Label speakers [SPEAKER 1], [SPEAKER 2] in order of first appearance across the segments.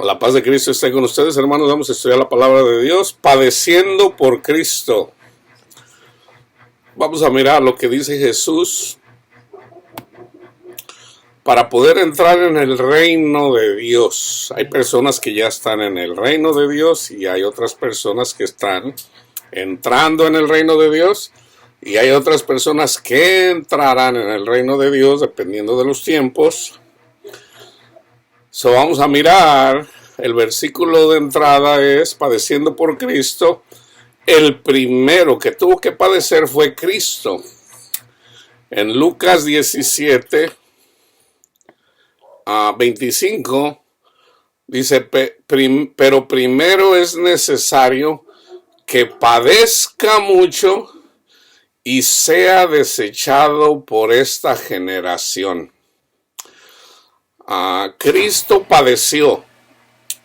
[SPEAKER 1] La paz de Cristo esté con ustedes, hermanos. Vamos a estudiar la palabra de Dios, padeciendo por Cristo. Vamos a mirar lo que dice Jesús para poder entrar en el reino de Dios. Hay personas que ya están en el reino de Dios y hay otras personas que están entrando en el reino de Dios y hay otras personas que entrarán en el reino de Dios dependiendo de los tiempos. Vamos a mirar, el versículo de entrada es padeciendo por Cristo. El primero que tuvo que padecer fue Cristo. En Lucas 17, 25, dice, pero primero es necesario que padezca mucho y sea desechado por esta generación. Cristo padeció.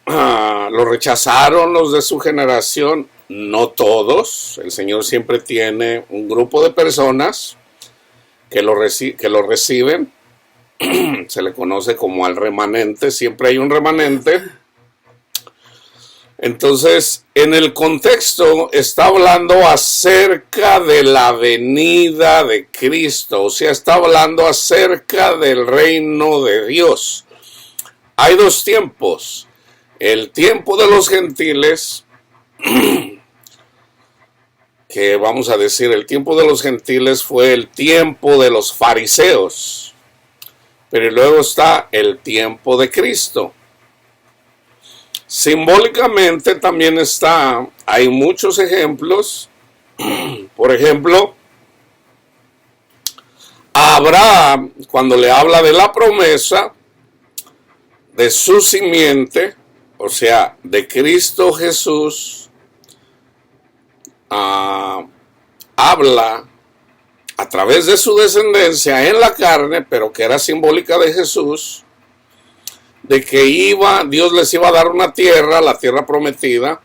[SPEAKER 1] Lo rechazaron los de su generación, no todos. El Señor siempre tiene un grupo de personas que lo reciben. Se le conoce como al remanente, siempre hay un remanente. Entonces, en el contexto está hablando acerca de la venida de Cristo, o sea, está hablando acerca del reino de Dios. Hay dos tiempos. El tiempo de los gentiles, que vamos a decir, el tiempo de los gentiles fue el tiempo de los fariseos, pero luego está el tiempo de Cristo. Simbólicamente también hay muchos ejemplos. Por ejemplo, Abraham, cuando le habla de la promesa de su simiente, o sea, de Cristo Jesús, habla a través de su descendencia en la carne, pero que era simbólica de Jesús, de que Dios les iba a dar una tierra, la tierra prometida,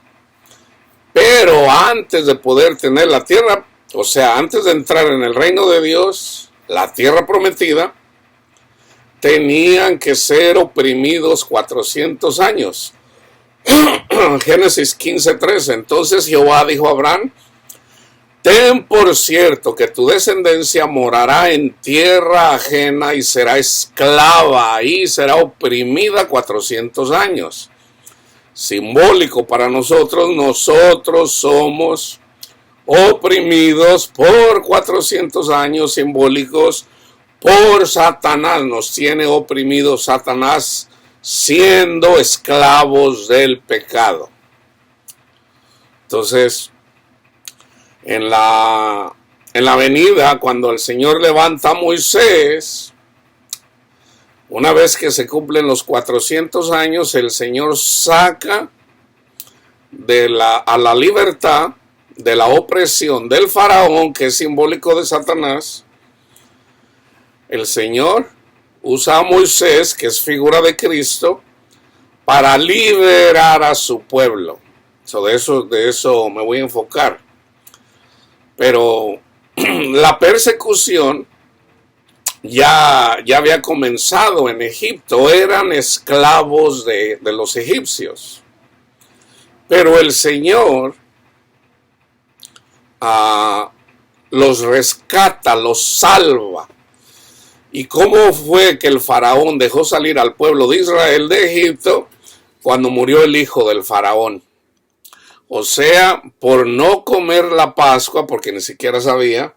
[SPEAKER 1] pero antes de poder tener la tierra, o sea, antes de entrar en el reino de Dios, la tierra prometida, tenían que ser oprimidos 400 años. Génesis 15:13. Entonces Jehová dijo a Abraham: ten por cierto que tu descendencia morará en tierra ajena y será esclava y será oprimida 400 años. Simbólico para nosotros somos oprimidos por 400 años, simbólicos por Satanás. Nos tiene oprimidos Satanás, siendo esclavos del pecado. Entonces, en la venida, cuando el Señor levanta a Moisés, una vez que se cumplen los 400 años, el Señor saca a la libertad de la opresión del faraón, que es simbólico de Satanás. El Señor usa a Moisés, que es figura de Cristo, para liberar a su pueblo. De eso me voy a enfocar. Pero la persecución ya había comenzado en Egipto. Eran esclavos de los egipcios. Pero el Señor los rescata, los salva. ¿Y cómo fue que el faraón dejó salir al pueblo de Israel de Egipto? Cuando murió el hijo del faraón. O sea, por no comer la Pascua, porque ni siquiera sabía,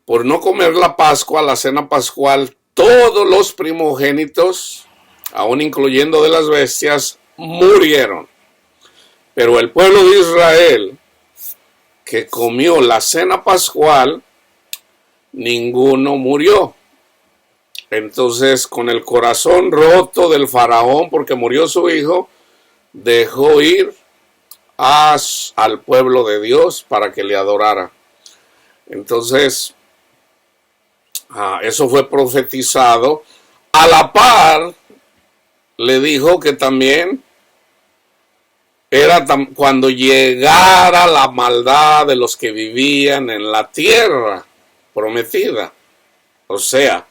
[SPEAKER 1] por no comer la Pascua, la cena pascual, todos los primogénitos, aún incluyendo de las bestias, murieron. Pero el pueblo de Israel, que comió la cena pascual, ninguno murió. Entonces, con el corazón roto del faraón porque murió su hijo, dejó ir al pueblo de Dios para que le adorara. Entonces, eso fue profetizado. A la par, le dijo que también era cuando llegara la maldad de los que vivían en la tierra prometida. O sea,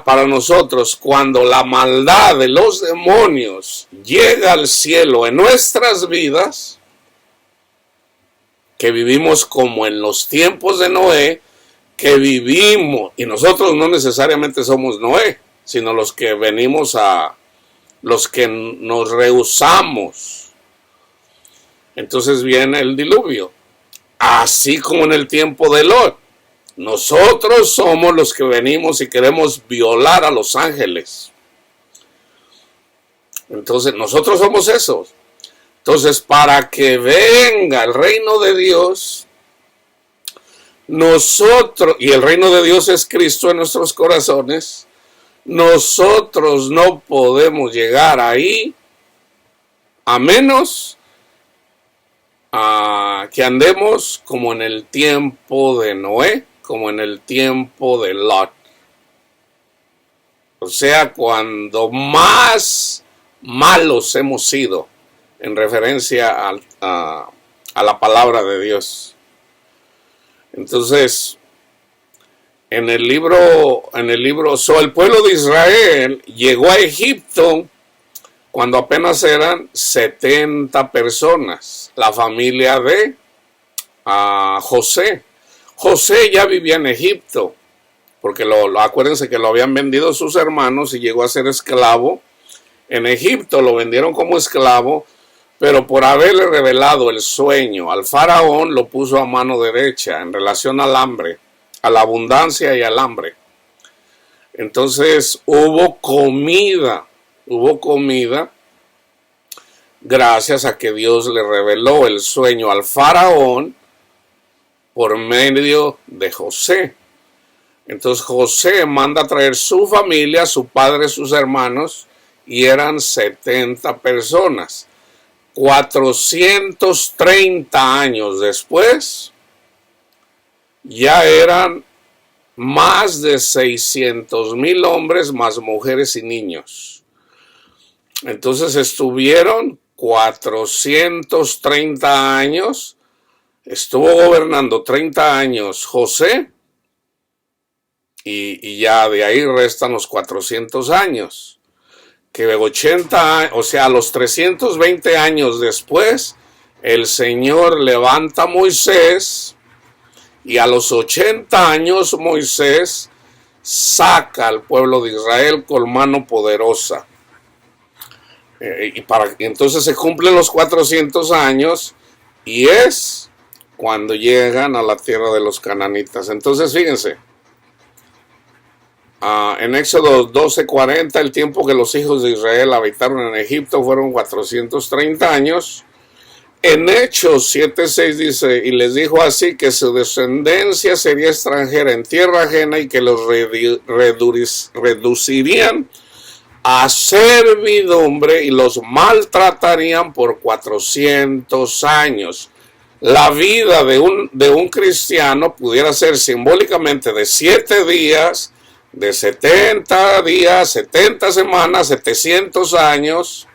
[SPEAKER 1] para nosotros, cuando la maldad de los demonios llega al cielo en nuestras vidas, que vivimos como en los tiempos de Noé, que vivimos, y nosotros no necesariamente somos Noé, sino los que los que nos rehusamos. Entonces viene el diluvio, así como en el tiempo de Lot. Nosotros somos los que venimos y queremos violar a los ángeles. Entonces, nosotros somos esos. Entonces, para que venga el reino de Dios, nosotros, y el reino de Dios es Cristo en nuestros corazones, nosotros no podemos llegar ahí a menos que andemos como en el tiempo de Noé, como en el tiempo de Lot. O sea, cuando más malos hemos sido, en referencia a la palabra de Dios. Entonces, el pueblo de Israel llegó a Egipto cuando apenas eran 70 personas, la familia de José. José ya vivía en Egipto, porque acuérdense que lo habían vendido sus hermanos y llegó a ser esclavo en Egipto. Lo vendieron como esclavo, pero por haberle revelado el sueño al faraón, lo puso a mano derecha en relación al hambre, a la abundancia y al hambre. Entonces hubo comida gracias a que Dios le reveló el sueño al faraón por medio de José. Entonces José manda a traer su familia, su padre, sus hermanos, y eran 70 personas. 430 años después, ya eran más de 600,000 hombres, más mujeres y niños. Entonces estuvieron 430 años, estuvo gobernando 30 años José, y ya de ahí restan los 400 años. Que 80, o sea, los 320 años después, el Señor levanta a Moisés, y a los 80 años Moisés saca al pueblo de Israel con mano poderosa. Y entonces se cumplen los 400 años, y es cuando llegan a la tierra de los cananitas. Entonces fíjense, en Éxodo 12:40, el tiempo que los hijos de Israel habitaron en Egipto fueron 430 años. En Hechos 7:6 dice, y les dijo así, que su descendencia sería extranjera en tierra ajena y que los reducirían a servidumbre y los maltratarían por 400 años. La vida de un cristiano pudiera ser simbólicamente de 7 días, de 70 días, 70 semanas, 700 años.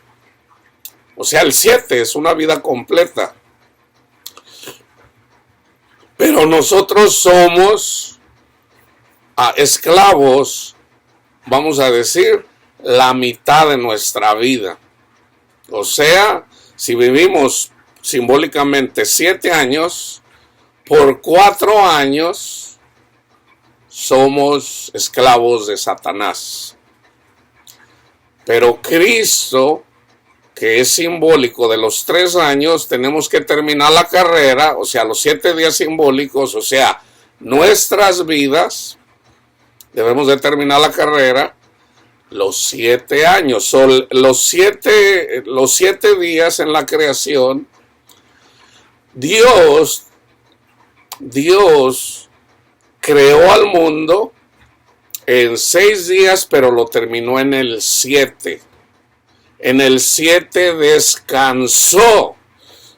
[SPEAKER 1] O sea, el 7 es una vida completa. Pero nosotros somos esclavos, vamos a decir, la mitad de nuestra vida. O sea, si vivimos simbólicamente 7 años, por 4 años somos esclavos de Satanás. Pero Cristo, que es simbólico de los 3 años, tenemos que terminar la carrera, o sea, los 7 días simbólicos, o sea, nuestras vidas, debemos de terminar la carrera los 7 años. Son los 7 días en la creación. Dios creó al mundo en 6 días, pero lo terminó en el 7. En el 7 descansó.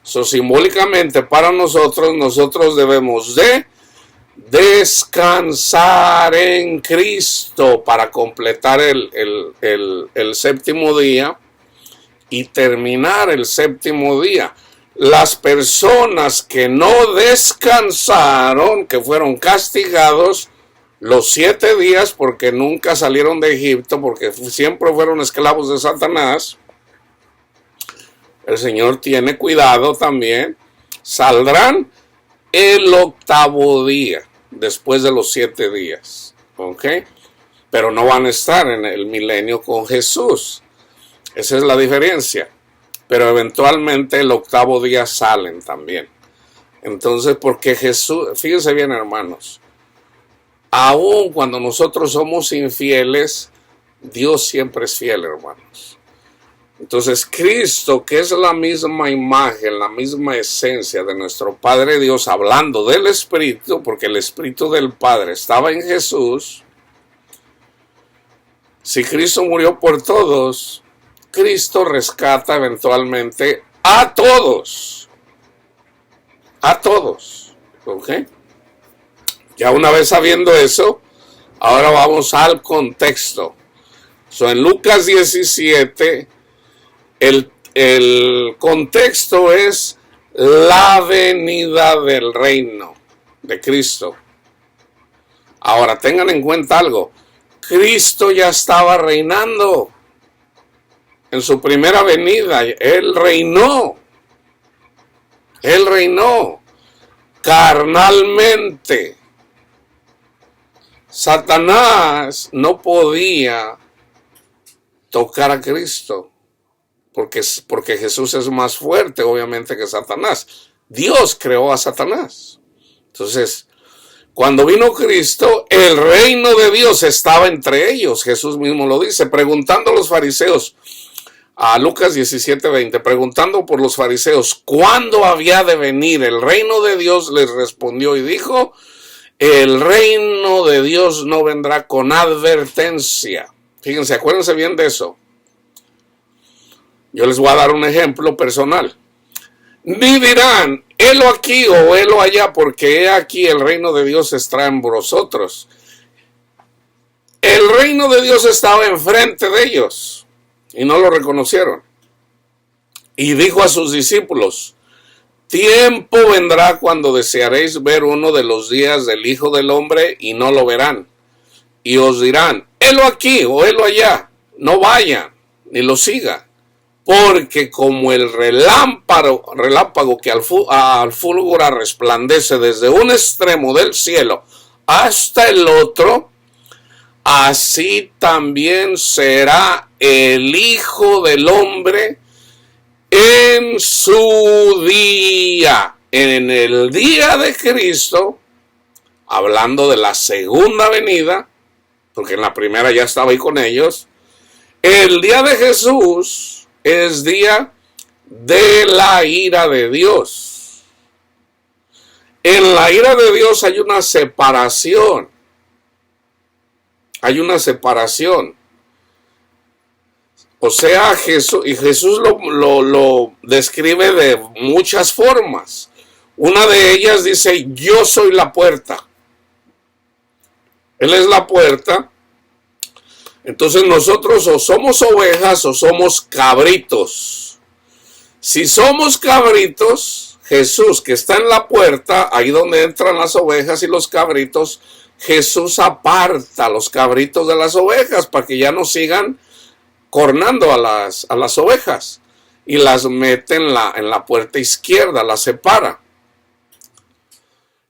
[SPEAKER 1] Simbólicamente para nosotros debemos de descansar en Cristo para completar el séptimo día y terminar el séptimo día. Las personas que no descansaron, que fueron castigados, Los 7 días, porque nunca salieron de Egipto, porque siempre fueron esclavos de Satanás. El Señor tiene cuidado también. Saldrán el 8º día, después de los 7 días. ¿Ok? Pero no van a estar en el milenio con Jesús. Esa es la diferencia. Pero eventualmente el 8º día salen también. Entonces, porque Jesús, fíjense bien, hermanos, aun cuando nosotros somos infieles, Dios siempre es fiel, hermanos. Entonces, Cristo, que es la misma imagen, la misma esencia de nuestro Padre Dios, hablando del Espíritu, porque el Espíritu del Padre estaba en Jesús. Si Cristo murió por todos, Cristo rescata eventualmente a todos. A todos. ¿Ok? Ya una vez sabiendo eso, ahora vamos al contexto. En Lucas 17, el contexto es la venida del reino de Cristo. Ahora tengan en cuenta algo. Cristo ya estaba reinando. En su primera venida, Él reinó. Él reinó carnalmente. Satanás no podía tocar a Cristo, porque Jesús es más fuerte, obviamente, que Satanás. Dios creó a Satanás. Entonces, cuando vino Cristo, el reino de Dios estaba entre ellos. Jesús mismo lo dice, preguntando a los fariseos, a Lucas 17:20, preguntando por los fariseos, ¿cuándo había de venir el reino de Dios? Les respondió y dijo, el reino de Dios no vendrá con advertencia. Fíjense, acuérdense bien de eso. Yo les voy a dar un ejemplo personal. Ni dirán, helo aquí o helo allá, porque he aquí el reino de Dios está en vosotros. El reino de Dios estaba enfrente de ellos y no lo reconocieron. Y dijo a sus discípulos, tiempo vendrá cuando desearéis ver uno de los días del Hijo del Hombre y no lo verán. Y os dirán, helo aquí o helo allá, no vayan ni lo sigan. Porque como el relámpago que al fulgura resplandece desde un extremo del cielo hasta el otro, así también será el Hijo del Hombre en su día. En el día de Cristo, hablando de la segunda venida, porque en la primera ya estaba ahí con ellos, el día de Jesús es día de la ira de Dios. En la ira de Dios hay una separación. Hay una separación. O sea, Jesús lo describe de muchas formas. Una de ellas dice, yo soy la puerta. Él es la puerta. Entonces nosotros o somos ovejas o somos cabritos. Si somos cabritos, Jesús que está en la puerta, ahí donde entran las ovejas y los cabritos, Jesús aparta a los cabritos de las ovejas para que ya no sigan cornando a las ovejas y las mete en la puerta izquierda, las separa.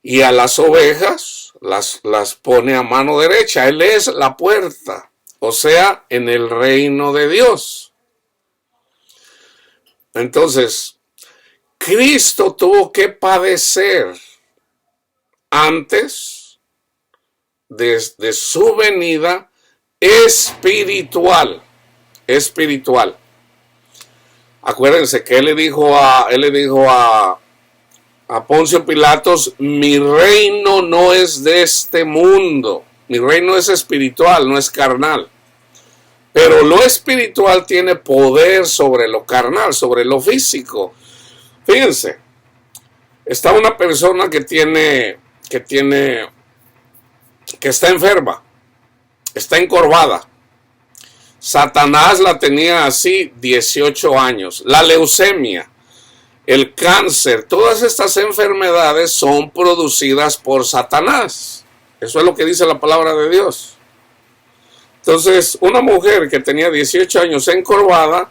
[SPEAKER 1] Y a las ovejas las pone a mano derecha. Él es la puerta. O sea, en el reino de Dios. Entonces, Cristo tuvo que padecer antes de su venida espiritual. Acuérdense que él le dijo a Poncio Pilatos, mi reino no es de este mundo. Mi reino es espiritual, no es carnal. Pero lo espiritual tiene poder sobre lo carnal, sobre lo físico. Fíjense, está una persona que está enferma, está encorvada. Satanás la tenía así 18 años. La leucemia, el cáncer, todas estas enfermedades son producidas por Satanás. Eso es lo que dice la palabra de Dios. Entonces, una mujer que tenía 18 años encorvada,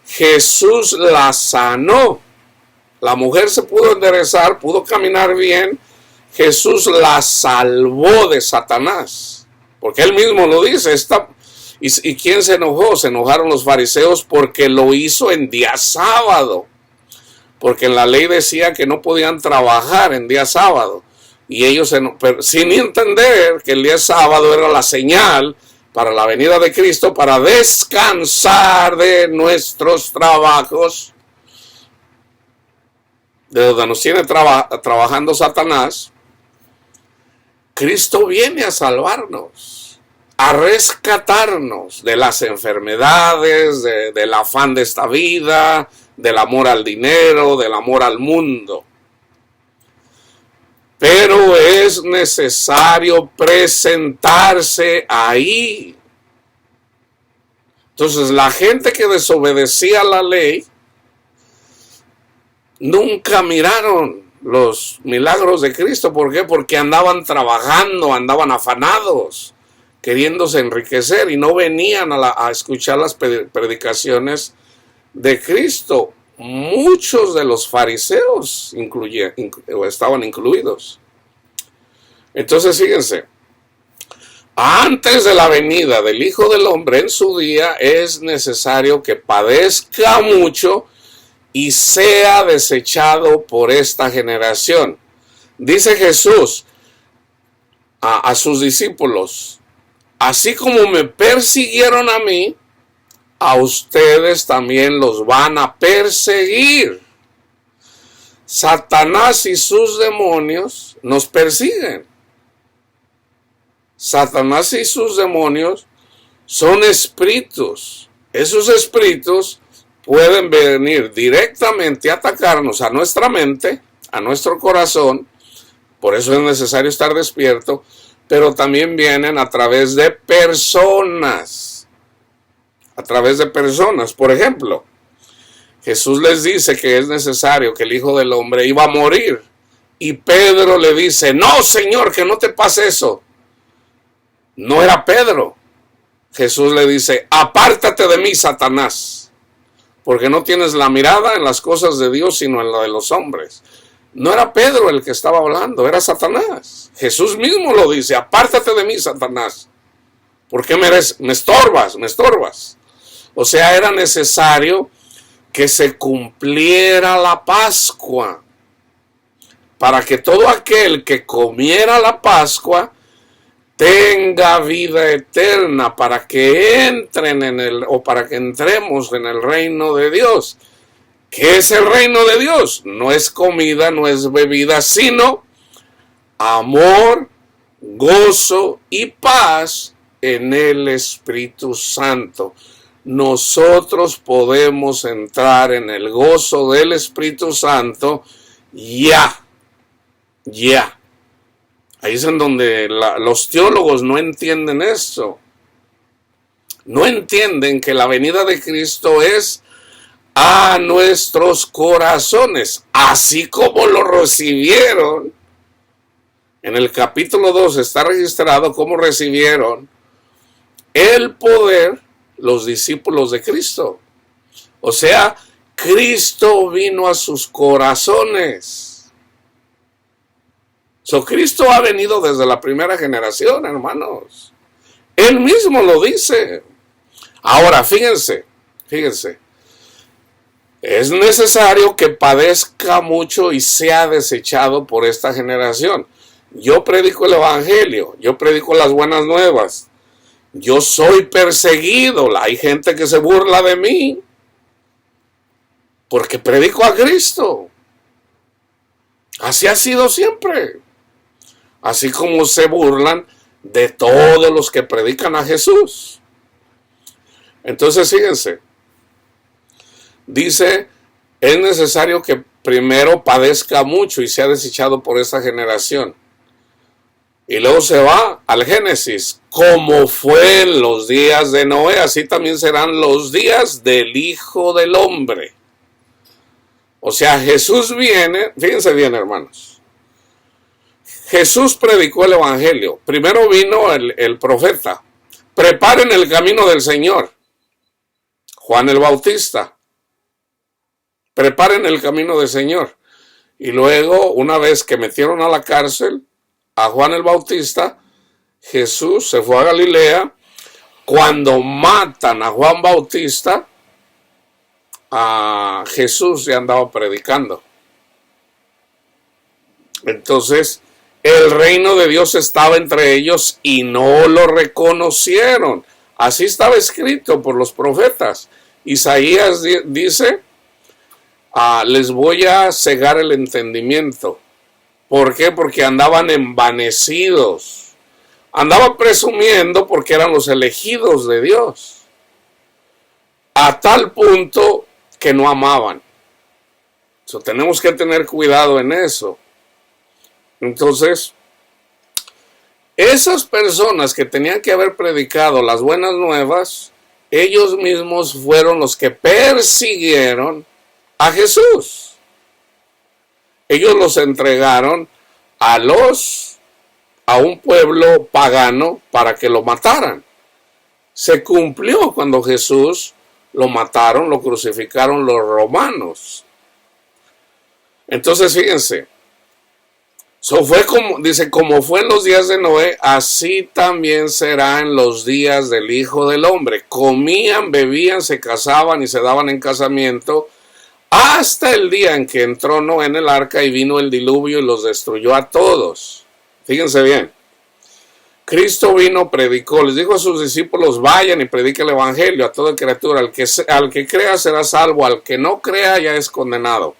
[SPEAKER 1] Jesús la sanó. La mujer se pudo enderezar, pudo caminar bien. Jesús la salvó de Satanás. Porque él mismo lo dice. ¿Y quién se enojó? Se enojaron los fariseos porque lo hizo en día sábado. Porque en la ley decía que no podían trabajar en día sábado. Y ellos, sin entender que el día sábado era la señal para la venida de Cristo, para descansar de nuestros trabajos, de donde nos tiene trabajando Satanás. Cristo viene a salvarnos, a rescatarnos de las enfermedades, del afán de esta vida, del amor al dinero, del amor al mundo. Pero es necesario presentarse ahí. Entonces, la gente que desobedecía la ley nunca miraron los milagros de Cristo. ¿Por qué? Porque andaban trabajando, andaban afanados, queriéndose enriquecer y no venían a escuchar las predicaciones de Cristo. Muchos de los fariseos estaban incluidos. Entonces, fíjense, antes de la venida del Hijo del Hombre en su día, es necesario que padezca mucho y sea desechado por esta generación. Dice Jesús a sus discípulos: así como me persiguieron a mí, a ustedes también los van a perseguir. Satanás y sus demonios nos persiguen. Satanás y sus demonios son espíritus. Esos espíritus pueden venir directamente a atacarnos a nuestra mente, a nuestro corazón. Por eso es necesario estar despierto. Pero también vienen a través de personas. A través de personas. Por ejemplo, Jesús les dice que es necesario, que el Hijo del Hombre iba a morir. Y Pedro le dice: no, Señor, que no te pase eso. No era Pedro. Jesús le dice: apártate de mí, Satanás, porque no tienes la mirada en las cosas de Dios, sino en la de los hombres. No era Pedro el que estaba hablando, era Satanás. Jesús mismo lo dice: apártate de mí, Satanás, porque me estorbas. O sea, era necesario que se cumpliera la Pascua, para que todo aquel que comiera la Pascua tenga vida eterna, para que para que entremos en el reino de Dios. ¿Qué es el reino de Dios? No es comida, no es bebida, sino amor, gozo y paz en el Espíritu Santo. Nosotros podemos entrar en el gozo del Espíritu Santo ya. Ahí es en donde los teólogos no entienden esto. No entienden que la venida de Cristo es a nuestros corazones, así como lo recibieron. En el capítulo 2 está registrado cómo recibieron el poder los discípulos de Cristo. O sea, Cristo vino a sus corazones. Cristo ha venido desde la primera generación, hermanos. Él mismo lo dice. Ahora, fíjense. Es necesario que padezca mucho y sea desechado por esta generación. Yo predico el evangelio, yo predico las buenas nuevas. Yo soy perseguido, hay gente que se burla de mí porque predico a Cristo. Así ha sido siempre. Así como se burlan de todos los que predican a Jesús. Entonces, fíjense. Dice, es necesario que primero padezca mucho y sea desechado por esa generación. Y luego se va al Génesis. Como fue en los días de Noé, así también serán los días del Hijo del Hombre. O sea, Jesús viene, fíjense bien, hermanos. Jesús predicó el evangelio. Primero vino el profeta. Preparen el camino del Señor. Juan el Bautista. Preparen el camino del Señor. Y luego, una vez que metieron a la cárcel a Juan el Bautista, Jesús se fue a Galilea. Cuando matan a Juan Bautista, a Jesús ya andaba predicando. Entonces, el reino de Dios estaba entre ellos y no lo reconocieron. Así estaba escrito por los profetas. Isaías dice, les voy a cegar el entendimiento. ¿Por qué? Porque andaban envanecidos. Andaban presumiendo porque eran los elegidos de Dios. A tal punto que no amaban. Tenemos que tener cuidado en eso. Entonces, esas personas que tenían que haber predicado las buenas nuevas, ellos mismos fueron los que persiguieron a Jesús. Ellos los entregaron a un pueblo pagano para que lo mataran. Se cumplió cuando Jesús lo mataron, lo crucificaron los romanos. Entonces, fíjense. Fue como fue en los días de Noé, así también será en los días del Hijo del Hombre. Comían, bebían, se casaban y se daban en casamiento hasta el día en que entró Noé en el arca y vino el diluvio y los destruyó a todos. Fíjense bien. Cristo vino, predicó, les dijo a sus discípulos, vayan y prediquen el evangelio a toda criatura. Al que crea será salvo, al que no crea ya es condenado.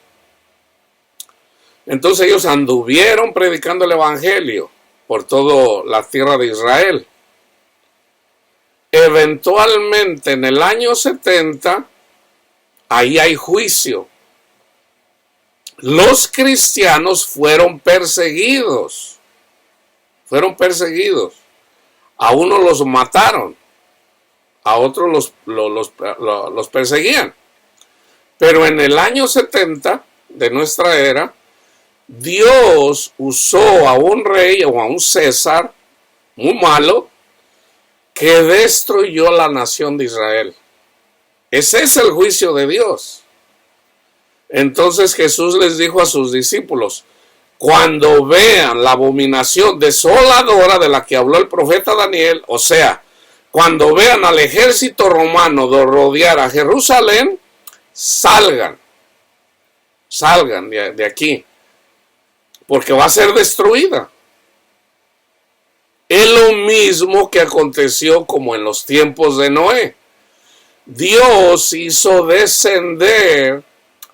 [SPEAKER 1] Entonces ellos anduvieron predicando el evangelio por toda la tierra de Israel. Eventualmente en el año 70, ahí hay juicio. Los cristianos fueron perseguidos. A unos los mataron, a otros los perseguían. Pero en el año 70 de nuestra era, Dios usó a un rey o a un César muy malo que destruyó la nación de Israel. Ese es el juicio de Dios. Entonces Jesús les dijo a sus discípulos, cuando vean la abominación desoladora de la que habló el profeta Daniel, o sea, cuando vean al ejército romano rodear a Jerusalén, salgan de aquí. Porque va a ser destruida. Es lo mismo que aconteció como en los tiempos de Noé. Dios hizo descender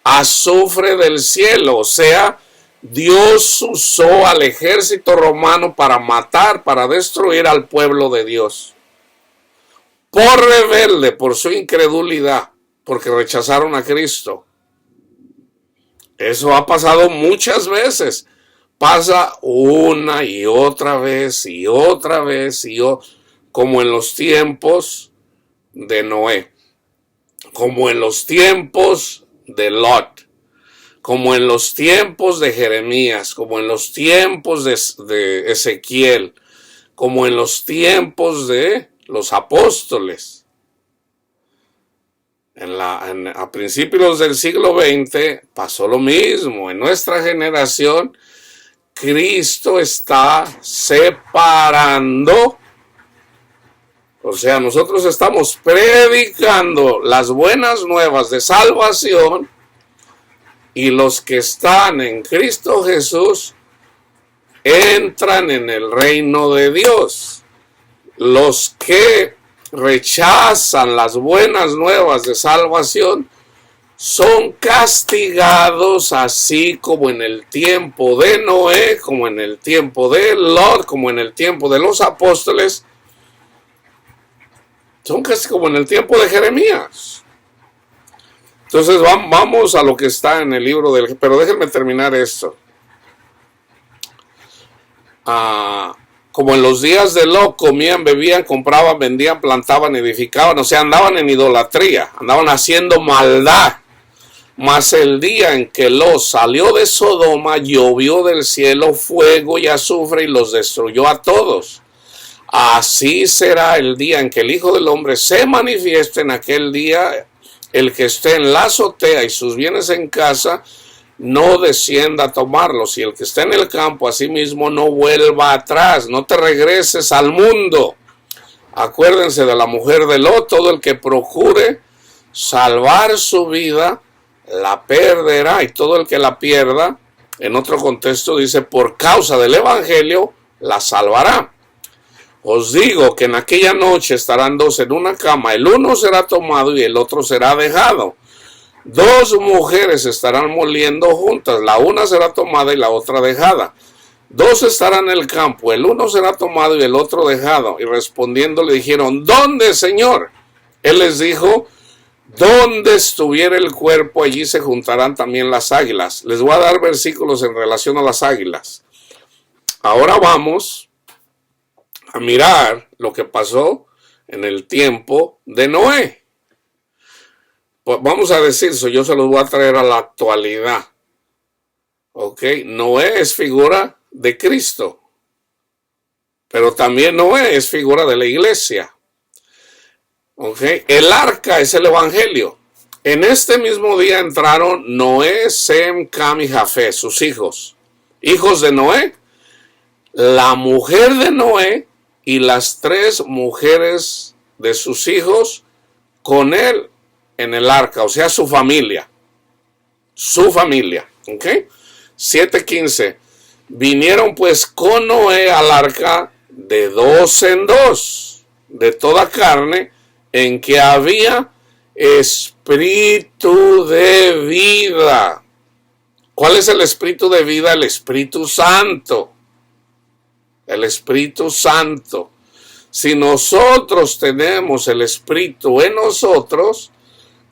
[SPEAKER 1] azufre del cielo, o sea, Dios usó al ejército romano para matar, para destruir al pueblo de Dios. Por rebelde, por su incredulidad, porque rechazaron a Cristo. Eso ha pasado muchas veces. Pasa una y otra vez y otra vez como en los tiempos de Noé, como en los tiempos de Lot, como en los tiempos de Jeremías, como en los tiempos de Ezequiel, como en los tiempos de los apóstoles. A principios del siglo XX pasó lo mismo. En nuestra generación, Cristo está separando, o sea, nosotros estamos predicando las buenas nuevas de salvación y los que están en Cristo Jesús entran en el reino de Dios. Los que rechazan las buenas nuevas de salvación son castigados así como en el tiempo de Noé, como en el tiempo de Lot, como en el tiempo de los apóstoles. Son casi como en el tiempo de Jeremías. Entonces vamos a lo que está en el libro del... Pero déjenme terminar esto. Como en los días de Lot, comían, bebían, compraban, vendían, plantaban, edificaban. O sea, andaban en idolatría, andaban haciendo maldad. Mas el día en que Lot salió de Sodoma, llovió del cielo fuego y azufre y los destruyó a todos. Así será el día en que el Hijo del Hombre se manifieste. En aquel día, el que esté en la azotea y sus bienes en casa, no descienda a tomarlos, y el que esté en el campo, asimismo, no vuelva atrás, no te regreses al mundo. Acuérdense de la mujer de Lot: todo el que procure salvar su vida, la perderá, y todo el que la pierda, en otro contexto dice, por causa del evangelio, la salvará. Os digo que en aquella noche estarán dos en una cama, el uno será tomado y el otro será dejado. Dos mujeres estarán moliendo juntas, la una será tomada y la otra dejada. Dos estarán en el campo, el uno será tomado y el otro dejado. Y respondiendo le dijeron: ¿dónde, Señor? Él les dijo: donde estuviera el cuerpo, allí se juntarán también las águilas. Les voy a dar versículos en relación a las águilas. Ahora vamos a mirar lo que pasó en el tiempo de Noé. Pues vamos a decir eso, yo se los voy a traer a la actualidad. Ok, Noé es figura de Cristo, pero también Noé es figura de la iglesia. Okay. El arca es el evangelio. En este mismo día entraron Noé, Sem, Cam y Jafet, sus hijos. Hijos de Noé, la mujer de Noé y las 3 mujeres de sus hijos con él en el arca, o sea, su familia. Su familia. ¿Ok? 7:15. Vinieron pues con Noé al arca de 2 en 2, de toda carne, en que había espíritu de vida. ¿Cuál es el espíritu de vida? El Espíritu Santo. El Espíritu Santo. Si nosotros tenemos el Espíritu en nosotros,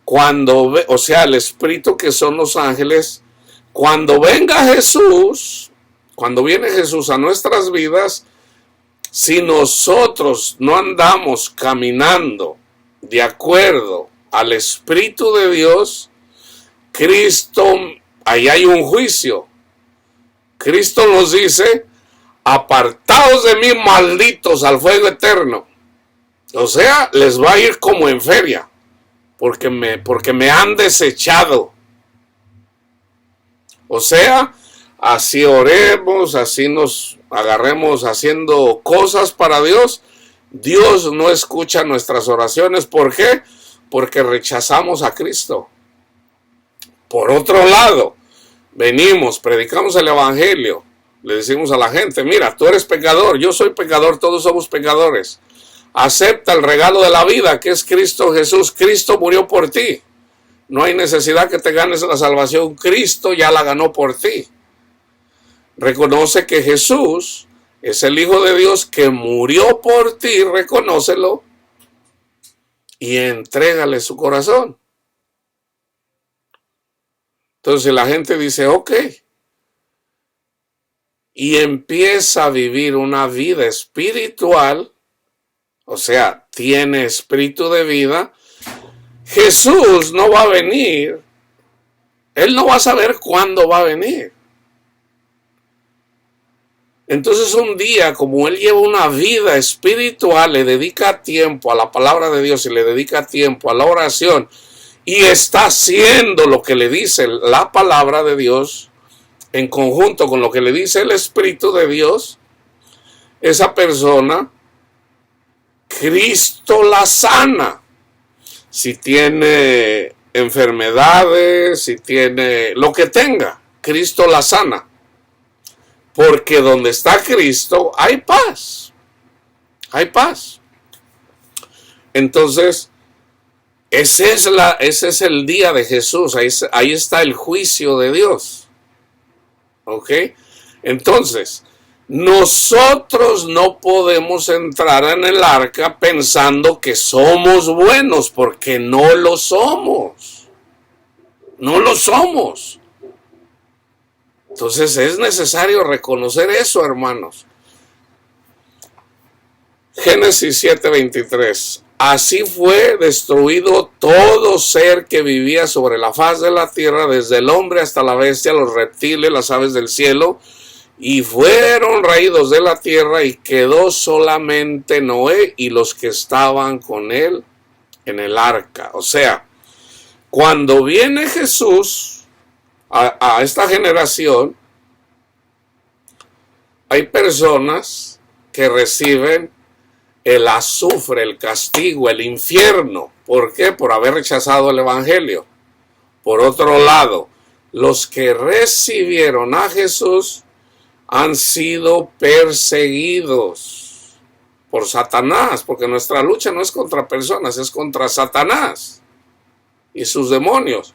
[SPEAKER 1] o sea, el Espíritu que son los ángeles, cuando venga Jesús, cuando viene Jesús a nuestras vidas, si nosotros no andamos caminando de acuerdo al Espíritu de Dios, Cristo, ahí hay un juicio. Cristo nos dice: apartaos de mí, malditos, al fuego eterno. O sea, les va a ir como en feria, porque me han desechado. O sea, así oremos, así nos agarremos haciendo cosas para Dios, Dios no escucha nuestras oraciones. ¿Por qué? Porque rechazamos a Cristo. Por otro lado, venimos, predicamos el evangelio, le decimos a la gente: mira, tú eres pecador, yo soy pecador, todos somos pecadores. Acepta el regalo de la vida, que es Cristo Jesús. Cristo murió por ti. No hay necesidad que te ganes la salvación, Cristo ya la ganó por ti. Reconoce que Jesús es el Hijo de Dios que murió por ti, reconócelo y entrégale su corazón. Entonces la gente dice: ok, y empieza a vivir una vida espiritual, o sea, tiene espíritu de vida. Jesús no va a venir, él no va a saber cuándo va a venir. Entonces un día, como él lleva una vida espiritual, le dedica tiempo a la palabra de Dios y le dedica tiempo a la oración y está haciendo lo que le dice la palabra de Dios en conjunto con lo que le dice el Espíritu de Dios, esa persona, Cristo la sana. Si tiene enfermedades, si tiene lo que tenga, Cristo la sana. Porque donde está Cristo hay paz. Hay paz. Entonces, ese es el día de Jesús. Ahí está el juicio de Dios. ¿Ok? Entonces, nosotros no podemos entrar en el arca pensando que somos buenos, porque no lo somos. No lo somos. Entonces es necesario reconocer eso, hermanos. Génesis 7:23. así fue destruido todo ser que vivía sobre la faz de la tierra, desde el hombre hasta la bestia, los reptiles, las aves del cielo, y fueron raídos de la tierra, y quedó solamente Noé y los que estaban con él en el arca. O sea, cuando viene Jesús a esta generación, hay personas que reciben el azufre, el castigo, el infierno. ¿Por qué? Por haber rechazado el evangelio. Por otro lado, los que recibieron a Jesús han sido perseguidos por Satanás, porque nuestra lucha no es contra personas, es contra Satanás y sus demonios.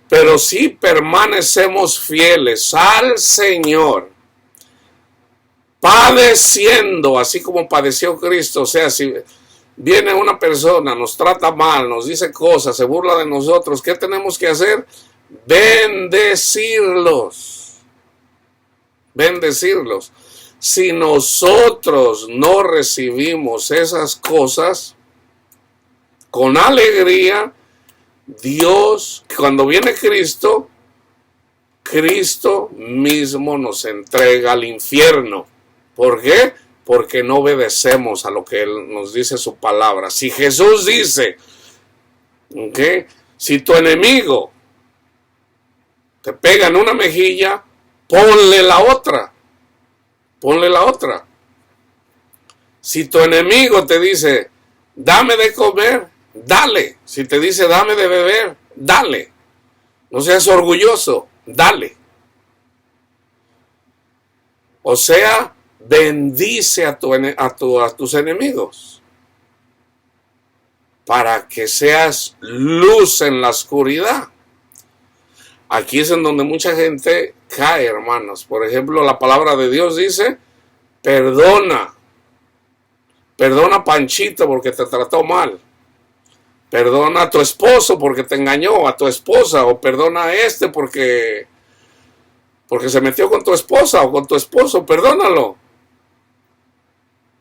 [SPEAKER 1] Pero si permanecemos fieles al Señor, padeciendo así como padeció Cristo, o sea, si viene una persona, nos trata mal, nos dice cosas, se burla de nosotros, ¿qué tenemos que hacer? Bendecirlos. Bendecirlos. Si nosotros no recibimos esas cosas con alegría, Dios, cuando viene Cristo, Cristo mismo nos entrega al infierno. ¿Por qué? Porque no obedecemos a lo que Él nos dice su palabra. Si Jesús dice, ¿okay?, si tu enemigo te pega en una mejilla, ponle la otra. Ponle la otra. Si tu enemigo te dice, dame de comer, dale. Si te dice, dame de beber, dale. No seas orgulloso, dale. O sea, bendice a tus enemigos para que seas luz en la oscuridad. Aquí es en donde mucha gente cae, hermanos. Por ejemplo, la palabra de Dios dice, perdona. Perdona a Panchito porque te trató mal. Perdona a tu esposo porque te engañó, a tu esposa. O perdona a este porque se metió con tu esposa o con tu esposo. Perdónalo.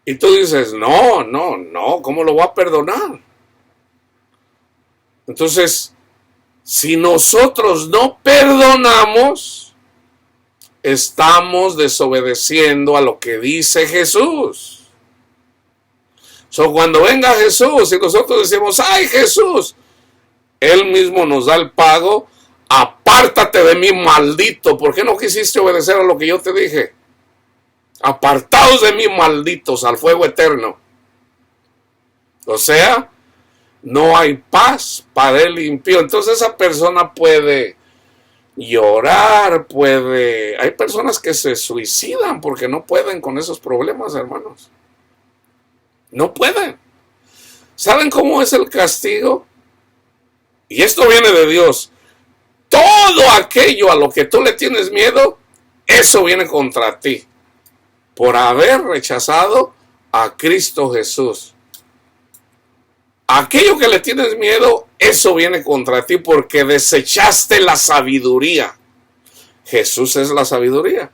[SPEAKER 1] Y tú dices, no, ¿cómo lo voy a perdonar? Entonces, si nosotros no perdonamos, estamos desobedeciendo a lo que dice Jesús. Cuando venga Jesús y nosotros decimos, ¡ay, Jesús! Él mismo nos da el pago. Apártate de mí, maldito. ¿Por qué no quisiste obedecer a lo que yo te dije? Apartaos de mí, malditos, al fuego eterno. O sea, no hay paz para el impío. Entonces esa persona puede llorar, hay personas que se suicidan porque no pueden con esos problemas, hermanos. No pueden. ¿Saben cómo es el castigo? Y esto viene de Dios. Todo aquello a lo que tú le tienes miedo, eso viene contra ti. Por haber rechazado a Cristo Jesús. Aquello que le tienes miedo, eso viene contra ti porque desechaste la sabiduría. Jesús es la sabiduría.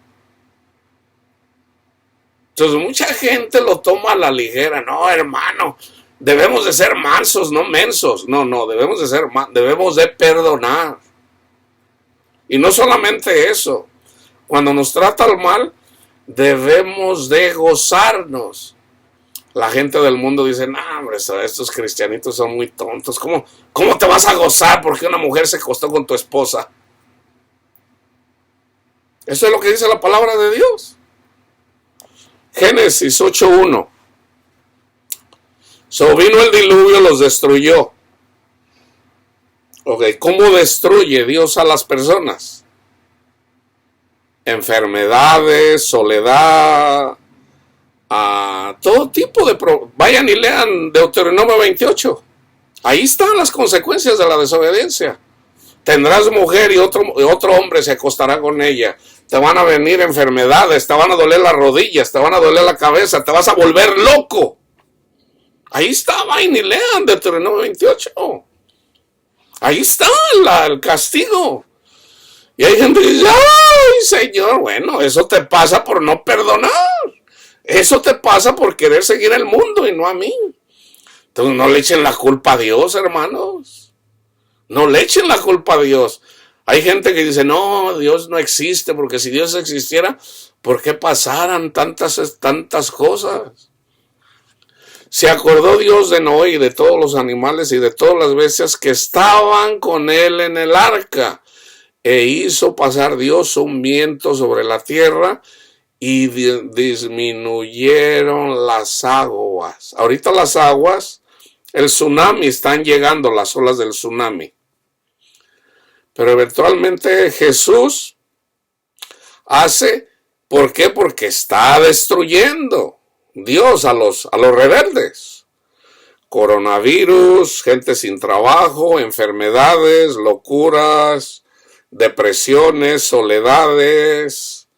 [SPEAKER 1] Entonces mucha gente lo toma a la ligera. No, hermano, debemos de ser mansos, no mensos. No, debemos de perdonar. Y no solamente eso. Cuando nos trata el mal, debemos de gozarnos. La gente del mundo dice, no, hombre, estos cristianitos son muy tontos. ¿Cómo te vas a gozar porque una mujer se acostó con tu esposa? Eso es lo que dice la palabra de Dios. Génesis 8:1. Vino el diluvio, los destruyó. Ok, ¿cómo destruye Dios a las personas? Enfermedades, soledad, todo tipo de... Vayan y lean Deuteronomio 28. Ahí están las consecuencias de la desobediencia. Tendrás mujer y otro hombre se acostará con ella. Te van a venir enfermedades, te van a doler las rodillas, te van a doler la cabeza, te vas a volver loco. Ahí está, vayan y lean Deuteronomio 28. Ahí está el castigo. Y hay gente que dice, ¡ay, Señor! Bueno, eso te pasa por no perdonar. Eso te pasa por querer seguir el mundo y no a mí. Entonces no le echen la culpa a Dios, hermanos. No le echen la culpa a Dios. Hay gente que dice, no, Dios no existe, porque si Dios existiera, ¿por qué pasaran tantas cosas? Se acordó Dios de Noé y de todos los animales y de todas las bestias que estaban con él en el arca, e hizo pasar Dios un viento sobre la tierra y disminuyeron las aguas. Ahorita las aguas, el tsunami, están llegando las olas del tsunami. Pero eventualmente Jesús hace, ¿por qué? Porque está destruyendo Dios a los rebeldes. Coronavirus, gente sin trabajo, enfermedades, locuras, depresiones, soledades,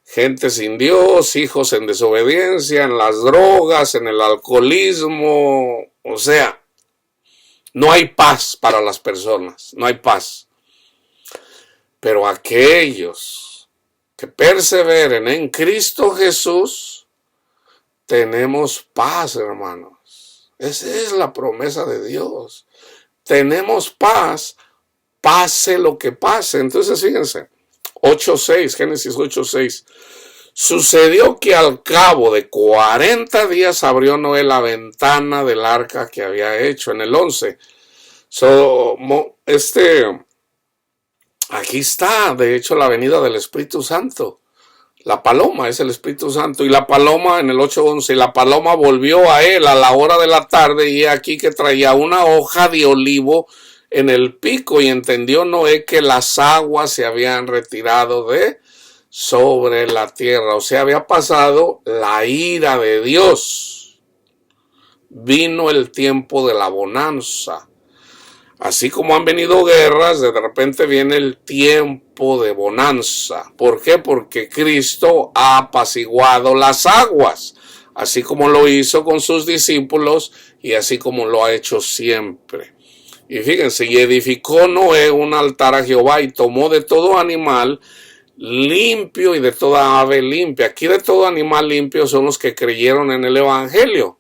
[SPEAKER 1] gente sin Dios, hijos en desobediencia, en las drogas, en el alcoholismo. O sea, no hay paz para las personas, no hay paz. Pero aquellos que perseveren en Cristo Jesús, tenemos paz, hermanos. Esa es la promesa de Dios. Tenemos paz, pase lo que pase. Entonces, fíjense, 8:6, Génesis 8:6. Sucedió que al cabo de 40 días abrió Noé la ventana del arca que había hecho. En el 11. Aquí está, de hecho, la venida del Espíritu Santo. La paloma es el Espíritu Santo. Y la paloma, en el 8:11, la paloma volvió a él a la hora de la tarde, y aquí que traía una hoja de olivo en el pico, y entendió Noé que las aguas se habían retirado de sobre la tierra. O sea, había pasado la ira de Dios. Vino el tiempo de la bonanza. Así como han venido guerras, de repente viene el tiempo de bonanza. ¿Por qué? Porque Cristo ha apaciguado las aguas, así como lo hizo con sus discípulos y así como lo ha hecho siempre. Y fíjense, y edificó Noé un altar a Jehová y tomó de todo animal limpio y de toda ave limpia. Aquí de todo animal limpio son los que creyeron en el Evangelio.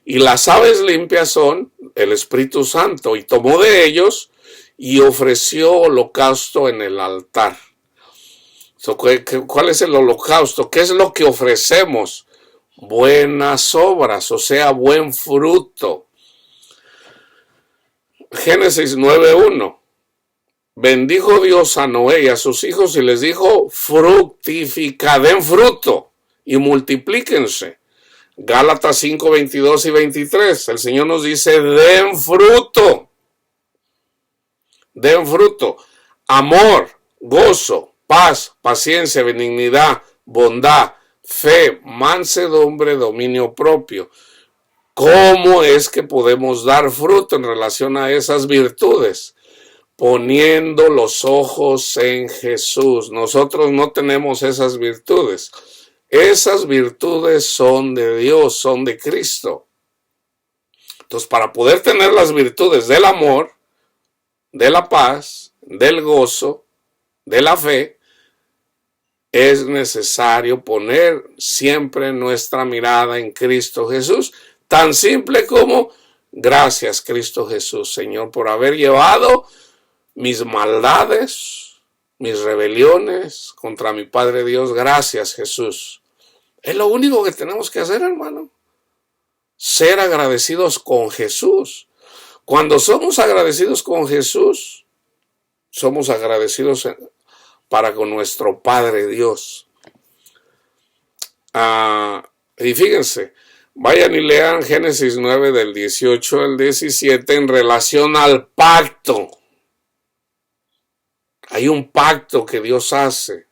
[SPEAKER 1] Y las aves limpias son el Espíritu Santo, y tomó de ellos y ofreció holocausto en el altar. ¿Cuál es el holocausto? ¿Qué es lo que ofrecemos? Buenas obras, o sea, buen fruto. Génesis 9:1. Bendijo Dios a Noé y a sus hijos y les dijo, fructificad en fruto y multiplíquense. Gálatas 5:22 y 23. El Señor nos dice, den fruto. Den fruto. Amor, gozo, paz, paciencia, benignidad, bondad, fe, mansedumbre, dominio propio. ¿Cómo es que podemos dar fruto en relación a esas virtudes? Poniendo los ojos en Jesús. Nosotros no tenemos esas virtudes. Esas virtudes son de Dios, son de Cristo. Entonces, para poder tener las virtudes del amor, de la paz, del gozo, de la fe, es necesario poner siempre nuestra mirada en Cristo Jesús. Tan simple como, gracias Cristo Jesús, Señor, por haber llevado mis maldades, mis rebeliones contra mi Padre Dios. Gracias, Jesús. Es lo único que tenemos que hacer, hermano. Ser agradecidos con Jesús. Cuando somos agradecidos con Jesús, somos agradecidos para con nuestro Padre Dios. Y fíjense, vayan y lean Génesis 9 del 18 al 17 en relación al pacto. Hay un pacto que Dios hace.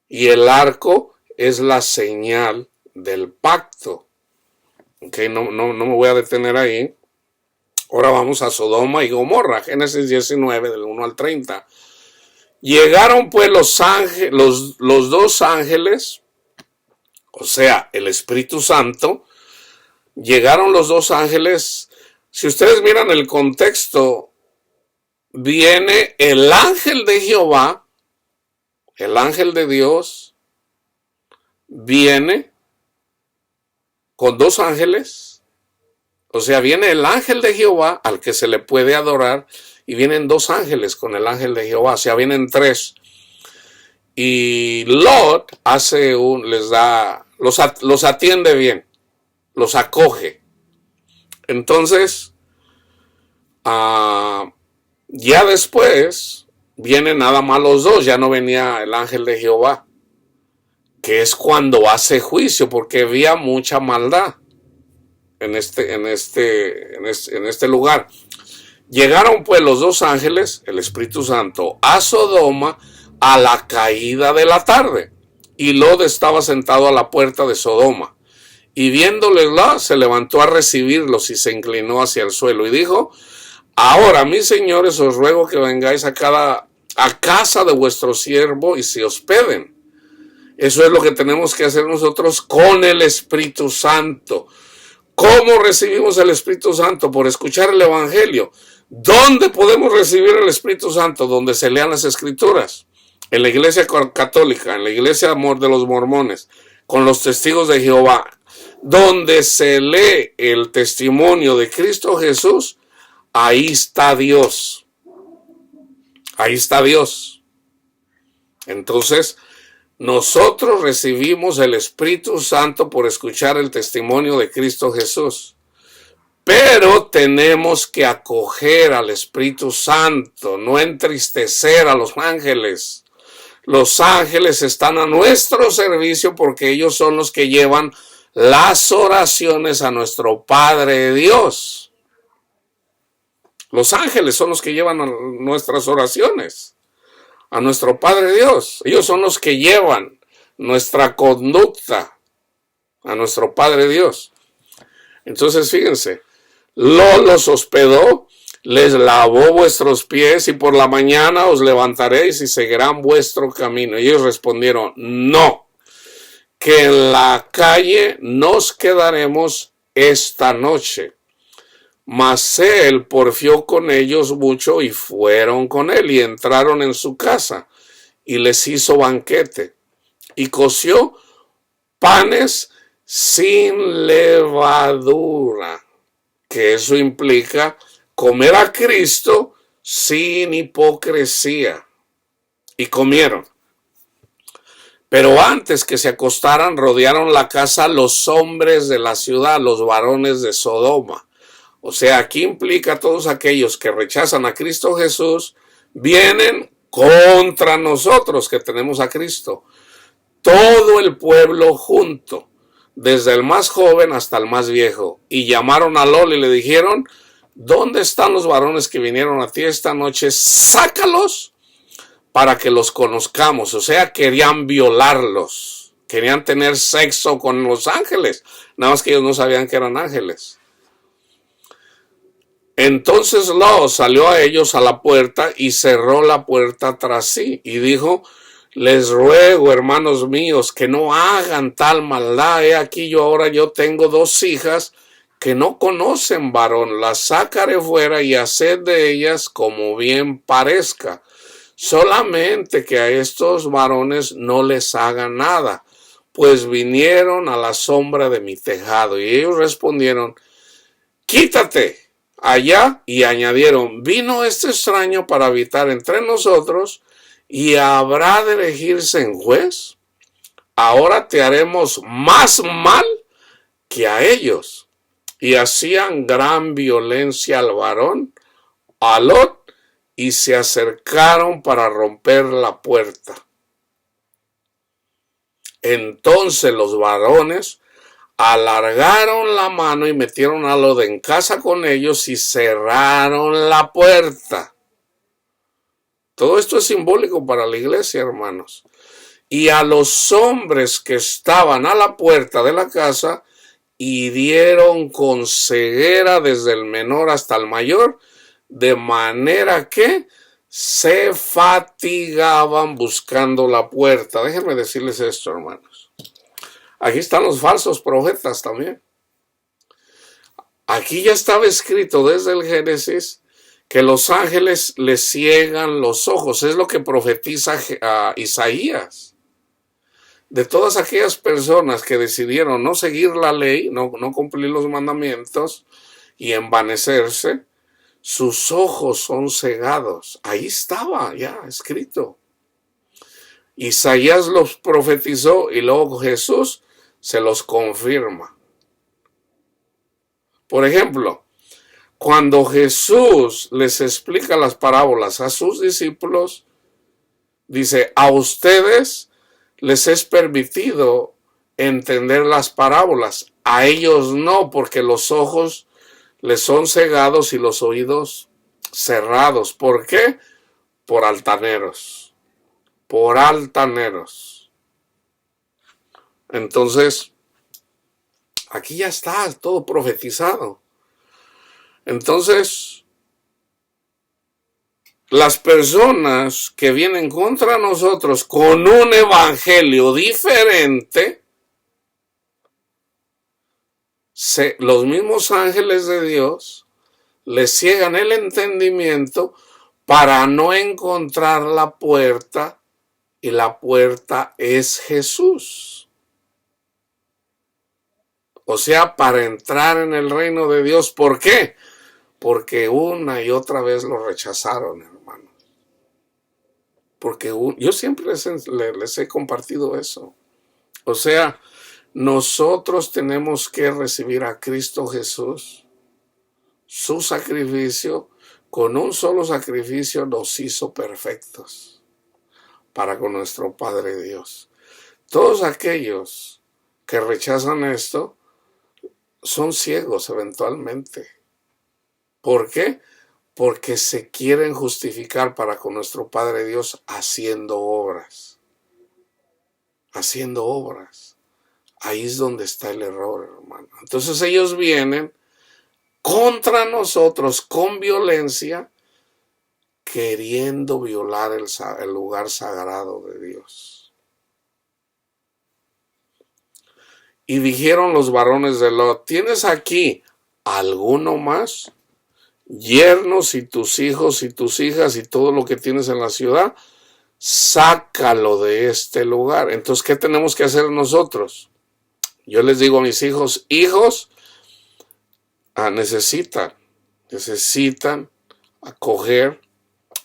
[SPEAKER 1] Y el arco es la señal del pacto. Okay, no me voy a detener ahí. Ahora vamos a Sodoma y Gomorra, Génesis 19, del 1 al 30. Llegaron pues los dos ángeles, o sea, el Espíritu Santo. Llegaron los dos ángeles. Si ustedes miran el contexto, viene el ángel de Jehová, el ángel de Dios, viene con dos ángeles O sea, viene el ángel de Jehová al que se le puede adorar y vienen dos ángeles con el ángel de Jehová, o sea, vienen tres. Y Lot los atiende bien, los acoge. Entonces, ya después vienen nada más los dos, ya no venía el ángel de Jehová, que es cuando hace juicio, porque había mucha maldad en este lugar. Llegaron pues los dos ángeles, el Espíritu Santo, a Sodoma a la caída de la tarde. Y Lot estaba sentado a la puerta de Sodoma. Y viéndoles se levantó a recibirlos y se inclinó hacia el suelo. Y dijo: ahora, mis señores, os ruego que vengáis a casa de vuestro siervo y se hospeden. Eso es lo que tenemos que hacer nosotros con el Espíritu Santo. ¿Cómo recibimos el Espíritu Santo? Por escuchar el Evangelio. ¿Dónde podemos recibir el Espíritu Santo? Donde se lean las Escrituras. En la Iglesia Católica, en la Iglesia de los Mormones, con los testigos de Jehová. Donde se lee el testimonio de Cristo Jesús, ahí está Dios. Ahí está Dios. Entonces, nosotros recibimos el Espíritu Santo por escuchar el testimonio de Cristo Jesús. Pero tenemos que acoger al Espíritu Santo, no entristecer a los ángeles. Los ángeles están a nuestro servicio porque ellos son los que llevan las oraciones a nuestro Padre Dios. Los ángeles son los que llevan nuestras oraciones a nuestro Padre Dios. Ellos son los que llevan nuestra conducta a nuestro Padre Dios. Entonces, fíjense, los hospedó, les lavó vuestros pies y por la mañana os levantaréis y seguirán vuestro camino. Y ellos respondieron: no, que en la calle nos quedaremos esta noche. Mas él porfió con ellos mucho y fueron con él y entraron en su casa y les hizo banquete y coció panes sin levadura, que eso implica comer a Cristo sin hipocresía. Y comieron. Pero antes que se acostaran, rodearon la casa los hombres de la ciudad, los varones de Sodoma. O sea, aquí implica a todos aquellos que rechazan a Cristo Jesús, vienen contra nosotros que tenemos a Cristo. Todo el pueblo junto, desde el más joven hasta el más viejo. Y llamaron a Lot y le dijeron: ¿dónde están los varones que vinieron a ti esta noche? Sácalos para que los conozcamos. O sea, querían violarlos. Querían tener sexo con los ángeles. Nada más que ellos no sabían que eran ángeles. Entonces Lot salió a ellos a la puerta y cerró la puerta tras sí. Y dijo: les ruego, hermanos míos, que no hagan tal maldad. He aquí yo tengo 2 hijas que no conocen varón. Las sacaré fuera y haced de ellas como bien parezca. Solamente que a estos varones no les haga nada, pues vinieron a la sombra de mi tejado. Y ellos respondieron: quítate allá. Y añadieron: vino este extraño para habitar entre nosotros, y habrá de elegirse en juez. Ahora te haremos más mal que a ellos. Y hacían gran violencia al varón, a Lot, y se acercaron para romper la puerta. Entonces los varones alargaron la mano y metieron a Lot en casa con ellos y cerraron la puerta. Todo esto es simbólico para la iglesia, hermanos. Y a los hombres que estaban a la puerta de la casa hirieron con ceguera desde el menor hasta el mayor, de manera que se fatigaban buscando la puerta. Déjenme decirles esto, hermanos. Aquí están los falsos profetas también. Aquí ya estaba escrito desde el Génesis que los ángeles les ciegan los ojos. Es lo que profetiza Isaías. De todas aquellas personas que decidieron no seguir la ley, no cumplir los mandamientos, y envanecerse, sus ojos son cegados. Ahí estaba ya escrito. Isaías los profetizó y luego Jesús se los confirma. Por ejemplo, cuando Jesús les explica las parábolas a sus discípulos, dice, a ustedes les es permitido entender las parábolas, a ellos no, porque los ojos les son cegados y los oídos cerrados. ¿Por qué? Por altaneros. Por altaneros. Entonces, aquí ya está todo profetizado. Entonces, las personas que vienen contra nosotros con un evangelio diferente, los mismos ángeles de Dios les ciegan el entendimiento para no encontrar la puerta, y la puerta es Jesús. O sea, para entrar en el reino de Dios. ¿Por qué? Porque una y otra vez lo rechazaron, hermano. Porque yo siempre les he compartido eso. O sea, nosotros tenemos que recibir a Cristo Jesús, su sacrificio. Con un solo sacrificio nos hizo perfectos para con nuestro Padre Dios. Todos aquellos que rechazan esto son ciegos eventualmente. ¿Por qué? Porque se quieren justificar para con nuestro Padre Dios haciendo obras. Haciendo obras. Ahí es donde está el error, hermano. Entonces ellos vienen contra nosotros con violencia, queriendo violar el lugar sagrado de Dios. Y dijeron los varones de Lot, ¿tienes aquí alguno más? Yernos y tus hijos y tus hijas y todo lo que tienes en la ciudad, sácalo de este lugar. Entonces, ¿qué tenemos que hacer nosotros? Yo les digo a mis hijos, necesitan acoger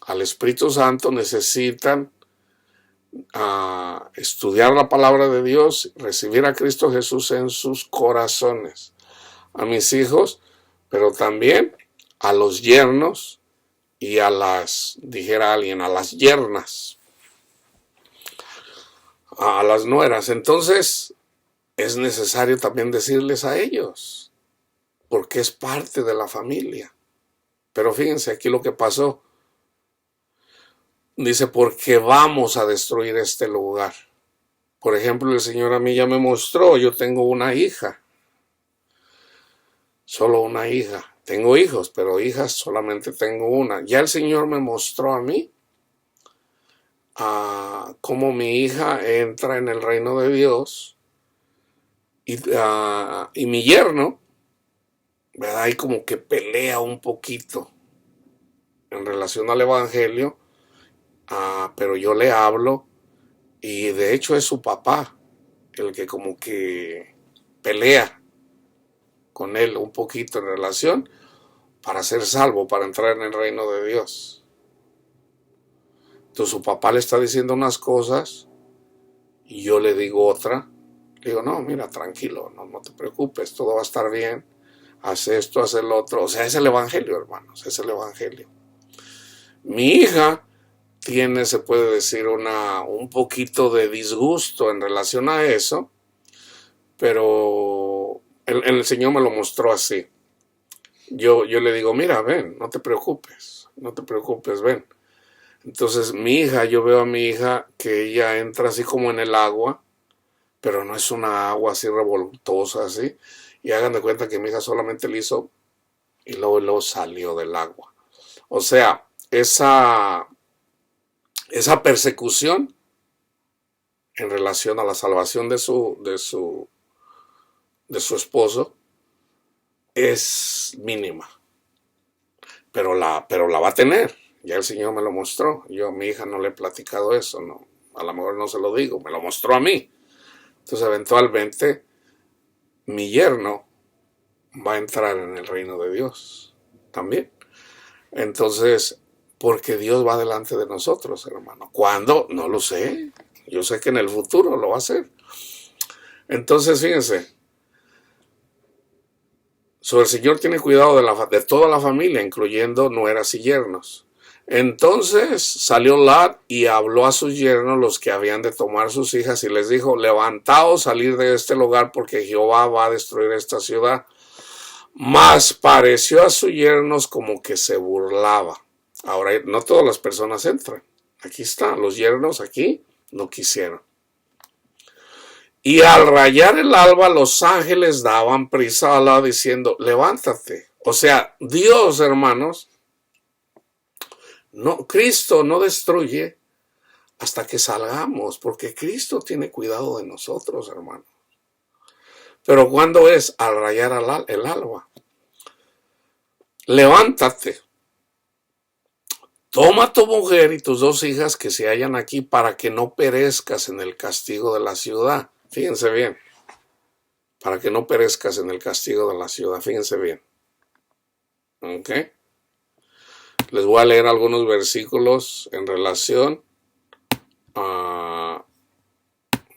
[SPEAKER 1] al Espíritu Santo, necesitan estudiar la palabra de Dios, recibir a Cristo Jesús en sus corazones. A mis hijos, pero también a los yernos y a las yernas, a las nueras. Entonces, es necesario también decirles a ellos, porque es parte de la familia. Pero fíjense aquí lo que pasó. Dice, porque vamos a destruir este lugar. Por ejemplo, el Señor a mí ya me mostró, yo tengo una hija. Solo una hija. Tengo hijos, pero hijas solamente tengo una. Ya el Señor me mostró a mí cómo mi hija entra en el reino de Dios y mi yerno, ¿verdad? Ahí como que pelea un poquito en relación al evangelio, pero yo le hablo y de hecho es su papá el que como que pelea con él un poquito en relación para ser salvo, para entrar en el reino de Dios. Entonces su papá le está diciendo unas cosas y yo le digo otra. Le digo, no, mira, tranquilo, no te preocupes, todo va a estar bien. Haz esto, haz el otro. O sea, es el evangelio, hermanos, es el evangelio. Mi hija tiene, se puede decir, un poquito de disgusto en relación a eso, pero el Señor me lo mostró así. Yo le digo, mira, ven, no te preocupes, ven. Entonces yo veo a mi hija que ella entra así como en el agua, pero no es una agua así revoltosa así, y hagan de cuenta que mi hija solamente le hizo y luego salió del agua. O sea, esa persecución en relación a la salvación de su esposo es mínima, pero la va a tener. Ya el Señor me lo mostró. Yo a mi hija no le he platicado eso, no, a lo mejor no se lo digo, me lo mostró a mí. Entonces eventualmente mi yerno va a entrar en el reino de Dios también. Entonces, porque Dios va delante de nosotros, hermano. ¿Cuándo? No lo sé. Yo sé que en el futuro lo va a hacer. Entonces, fíjense, el Señor tiene cuidado de toda la familia, incluyendo nueras y yernos. Entonces salió Lot y habló a sus yernos, los que habían de tomar sus hijas, y les dijo: levantaos, salir de este lugar, porque Jehová va a destruir esta ciudad. Mas pareció a sus yernos como que se burlaba. Ahora, no todas las personas entran. Aquí están, los yernos aquí no quisieron. Y al rayar el alba, los ángeles daban prisa a Lot diciendo: levántate. O sea, Dios, hermanos, no, Cristo no destruye hasta que salgamos, porque Cristo tiene cuidado de nosotros, hermanos. Pero ¿cuándo es? Al rayar el alba. Levántate. Toma tu mujer y tus 2 hijas que se hallan aquí, para que no perezcas en el castigo de la ciudad. Fíjense bien. Para que no perezcas en el castigo de la ciudad. Fíjense bien. ¿Ok? Les voy a leer algunos versículos en relación a...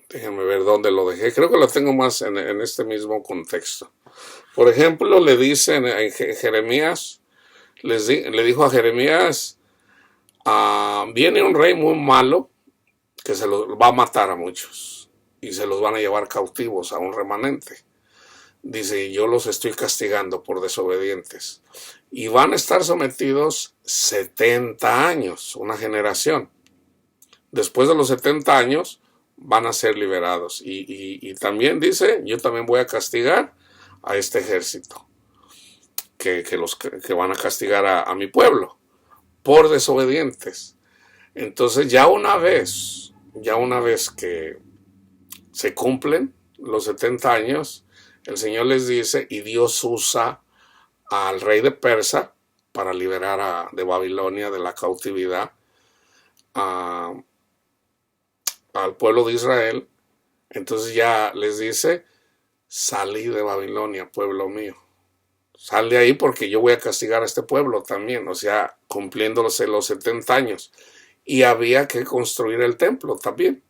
[SPEAKER 1] Déjenme ver dónde lo dejé. Creo que lo tengo más en este mismo contexto. Por ejemplo, le dice en Jeremías, le dijo a Jeremías: viene un rey muy malo que se los va a matar a muchos y se los van a llevar cautivos a un remanente. Dice: yo los estoy castigando por desobedientes. Y van a estar sometidos 70 años, una generación. Después de los 70 años van a ser liberados. Y también dice: yo también voy a castigar a este ejército, que van a castigar a mi pueblo por desobedientes. Entonces ya una vez que se cumplen los 70 años, el Señor les dice, y Dios usa al rey de Persa para liberar de Babilonia, de la cautividad, al pueblo de Israel. Entonces ya les dice: salí de Babilonia, pueblo mío. Sal de ahí, porque yo voy a castigar a este pueblo también. O sea, cumpliéndose los 70 años. Y había que construir el templo también,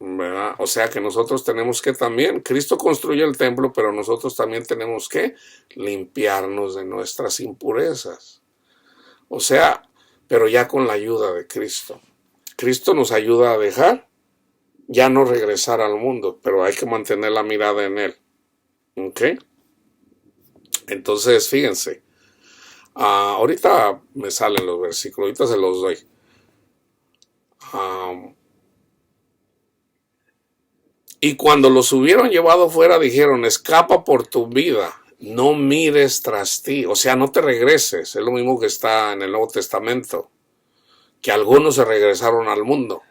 [SPEAKER 1] ¿verdad? O sea que nosotros tenemos que también, Cristo construye el templo, pero nosotros también tenemos que limpiarnos de nuestras impurezas. O sea, pero ya con la ayuda de Cristo. Cristo nos ayuda a dejar, ya no regresar al mundo, pero hay que mantener la mirada en Él. ¿Ok? Entonces, fíjense, ahorita me salen los versículos, ahorita se los doy. Y cuando los hubieron llevado fuera, dijeron: escapa por tu vida, no mires tras ti. O sea, no te regreses. Es lo mismo que está en el Nuevo Testamento, que algunos se regresaron al mundo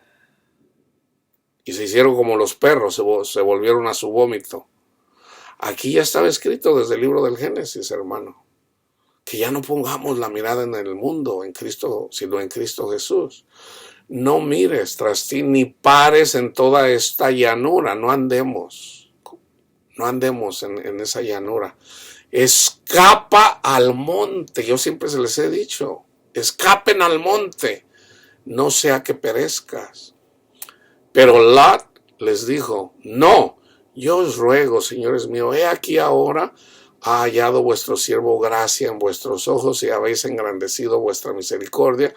[SPEAKER 1] y se hicieron como los perros, se volvieron a su vómito. Aquí ya estaba escrito desde el libro del Génesis, hermano, que ya no pongamos la mirada en el mundo, en Cristo, sino en Cristo Jesús. No mires tras ti, ni pares en toda esta llanura. No andemos en esa llanura. Escapa al monte. Yo siempre se les he dicho: escapen al monte, no sea que perezcas. Pero Lot les dijo: no, yo os ruego, señores míos, he aquí ahora ha hallado vuestro siervo gracia en vuestros ojos, y habéis engrandecido vuestra misericordia,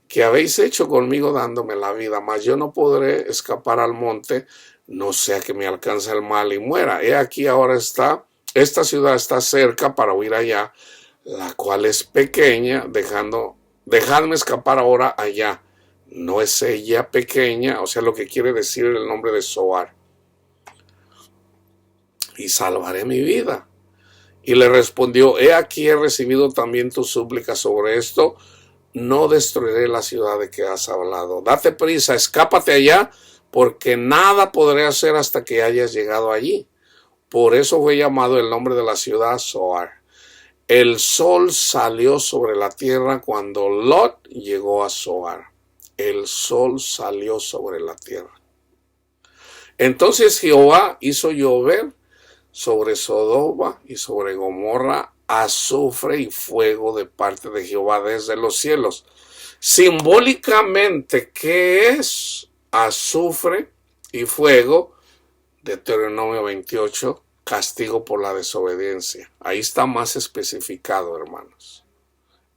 [SPEAKER 1] que habéis hecho conmigo dándome la vida, mas yo no podré escapar al monte, no sea que me alcance el mal y muera. He aquí ahora esta ciudad está cerca para huir allá, la cual es pequeña, dejadme escapar ahora allá. No es ella pequeña, o sea, lo que quiere decir el nombre de Zoar. Y salvaré mi vida. Y le respondió: he aquí, he recibido también tu súplica sobre esto, no destruiré la ciudad de que has hablado. Date prisa, escápate allá, porque nada podré hacer hasta que hayas llegado allí. Por eso fue llamado el nombre de la ciudad Zoar. El sol salió sobre la tierra cuando Lot llegó a Zoar. El sol salió sobre la tierra. Entonces Jehová hizo llover sobre Sodoma y sobre Gomorra azufre y fuego de parte de Jehová desde los cielos. Simbólicamente, ¿qué es azufre y fuego? Deuteronomio 28, castigo por la desobediencia. Ahí está más especificado, hermanos.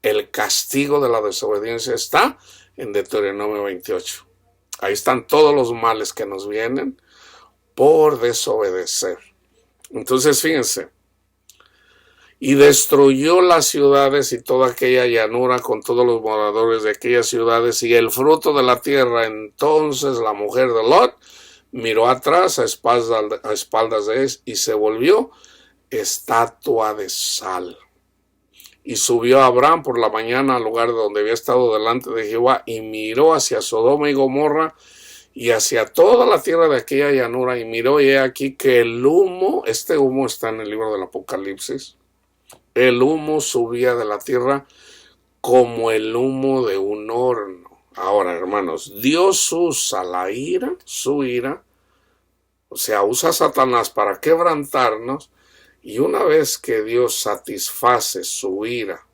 [SPEAKER 1] El castigo de la desobediencia está en Deuteronomio 28. Ahí están todos los males que nos vienen por desobedecer. Entonces, fíjense. Y destruyó las ciudades y toda aquella llanura con todos los moradores de aquellas ciudades y el fruto de la tierra. Entonces la mujer de Lot miró atrás a espaldas de él y se volvió estatua de sal. Y subió Abraham por la mañana al lugar donde había estado delante de Jehová y miró hacia Sodoma y Gomorra y hacia toda la tierra de aquella llanura y miró y he aquí que el humo, este humo está en el libro del Apocalipsis, el humo subía de la tierra como el humo de un horno. Ahora, hermanos, Dios usa la ira, su ira, o sea, usa a Satanás para quebrantarnos, y una vez que Dios satisface su ira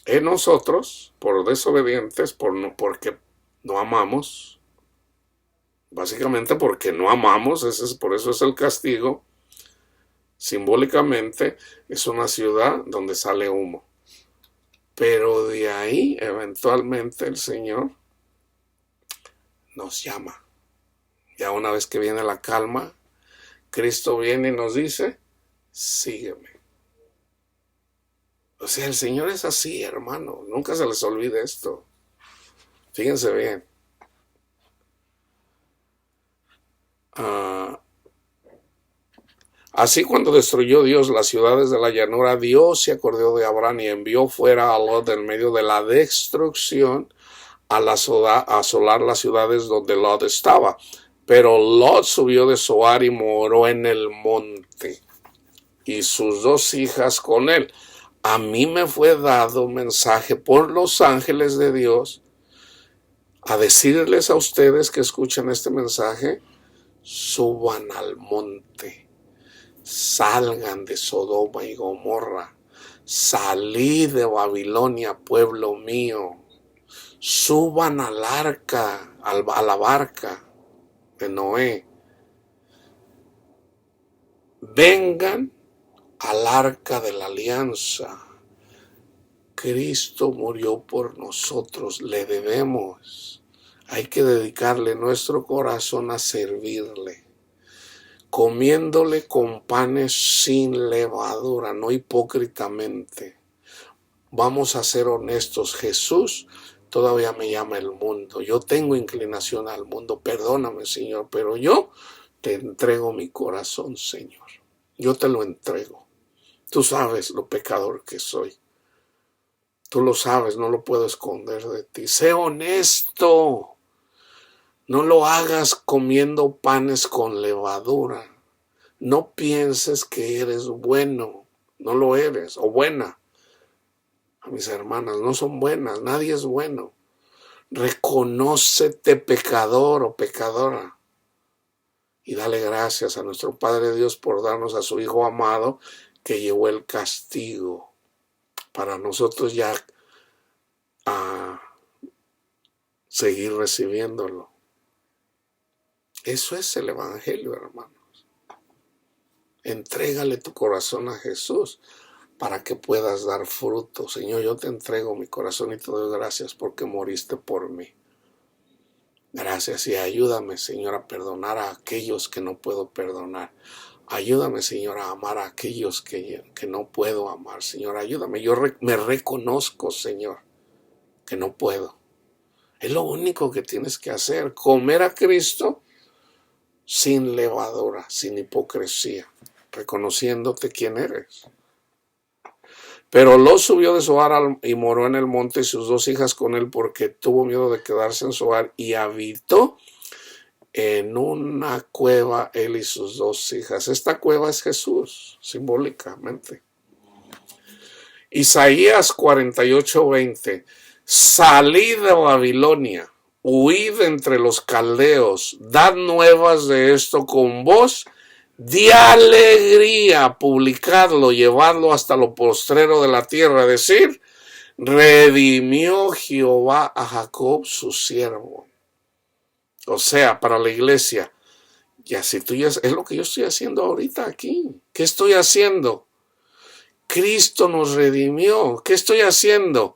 [SPEAKER 1] en nosotros, por desobedientes, porque no amamos, básicamente porque no amamos, por eso es el castigo. Simbólicamente es una ciudad donde sale humo. Pero de ahí eventualmente el Señor nos llama. Ya una vez que viene la calma, Cristo viene y nos dice, sígueme. O sea, el Señor es así, hermano. Nunca se les olvide esto. Fíjense bien. Así cuando destruyó Dios las ciudades de la llanura, Dios se acordó de Abraham y envió fuera a Lot en medio de la destrucción a asolar las ciudades donde Lot estaba. Pero Lot subió de Zoar y moró en el monte, y sus 2 hijas con él. A mí me fue dado un mensaje por los ángeles de Dios a decirles a ustedes que escuchan este mensaje, suban al monte. Salgan de Sodoma y Gomorra, salid de Babilonia, pueblo mío, suban al arca, a la barca de Noé, vengan al arca de la alianza. Cristo murió por nosotros, le debemos, hay que dedicarle nuestro corazón a servirle. Comiéndole con panes sin levadura, no hipócritamente. Vamos a ser honestos. Jesús todavía me llama el mundo. Yo tengo inclinación al mundo. Perdóname, Señor, pero yo te entrego mi corazón, Señor. Yo te lo entrego. Tú sabes lo pecador que soy. Tú lo sabes, no lo puedo esconder de ti. Sé honesto. No lo hagas comiendo panes con levadura. No pienses que eres bueno. No lo eres. O buena. A mis hermanas no son buenas. Nadie es bueno. Reconócete pecador o pecadora. Y dale gracias a nuestro Padre Dios por darnos a su Hijo amado que llevó el castigo para nosotros ya seguir recibiéndolo. Eso es el evangelio, hermanos. Entrégale tu corazón a Jesús para que puedas dar fruto. Señor, yo te entrego mi corazón y te doy gracias porque moriste por mí. Gracias y ayúdame, Señor, a perdonar a aquellos que no puedo perdonar. Ayúdame, Señor, a amar a aquellos que no puedo amar. Señor, ayúdame. Yo me reconozco, Señor, que no puedo. Es lo único que tienes que hacer. Comer a Cristo sin levadura, sin hipocresía, reconociéndote quién eres. Pero Lot subió de Zoar y moró en el monte y sus 2 hijas con él porque tuvo miedo de quedarse en Zoar y habitó en una cueva él y sus 2 hijas. Esta cueva es Jesús, simbólicamente. Isaías 48:20. Salid de Babilonia, huid entre los caldeos, dad nuevas de esto con voz de alegría publicarlo, llevarlo hasta lo postrero de la tierra, es decir, redimió Jehová a Jacob su siervo. O sea, para la iglesia, y así tú ya, es lo que yo estoy haciendo ahorita aquí. ¿Qué estoy haciendo? Cristo nos redimió. ¿Qué estoy haciendo?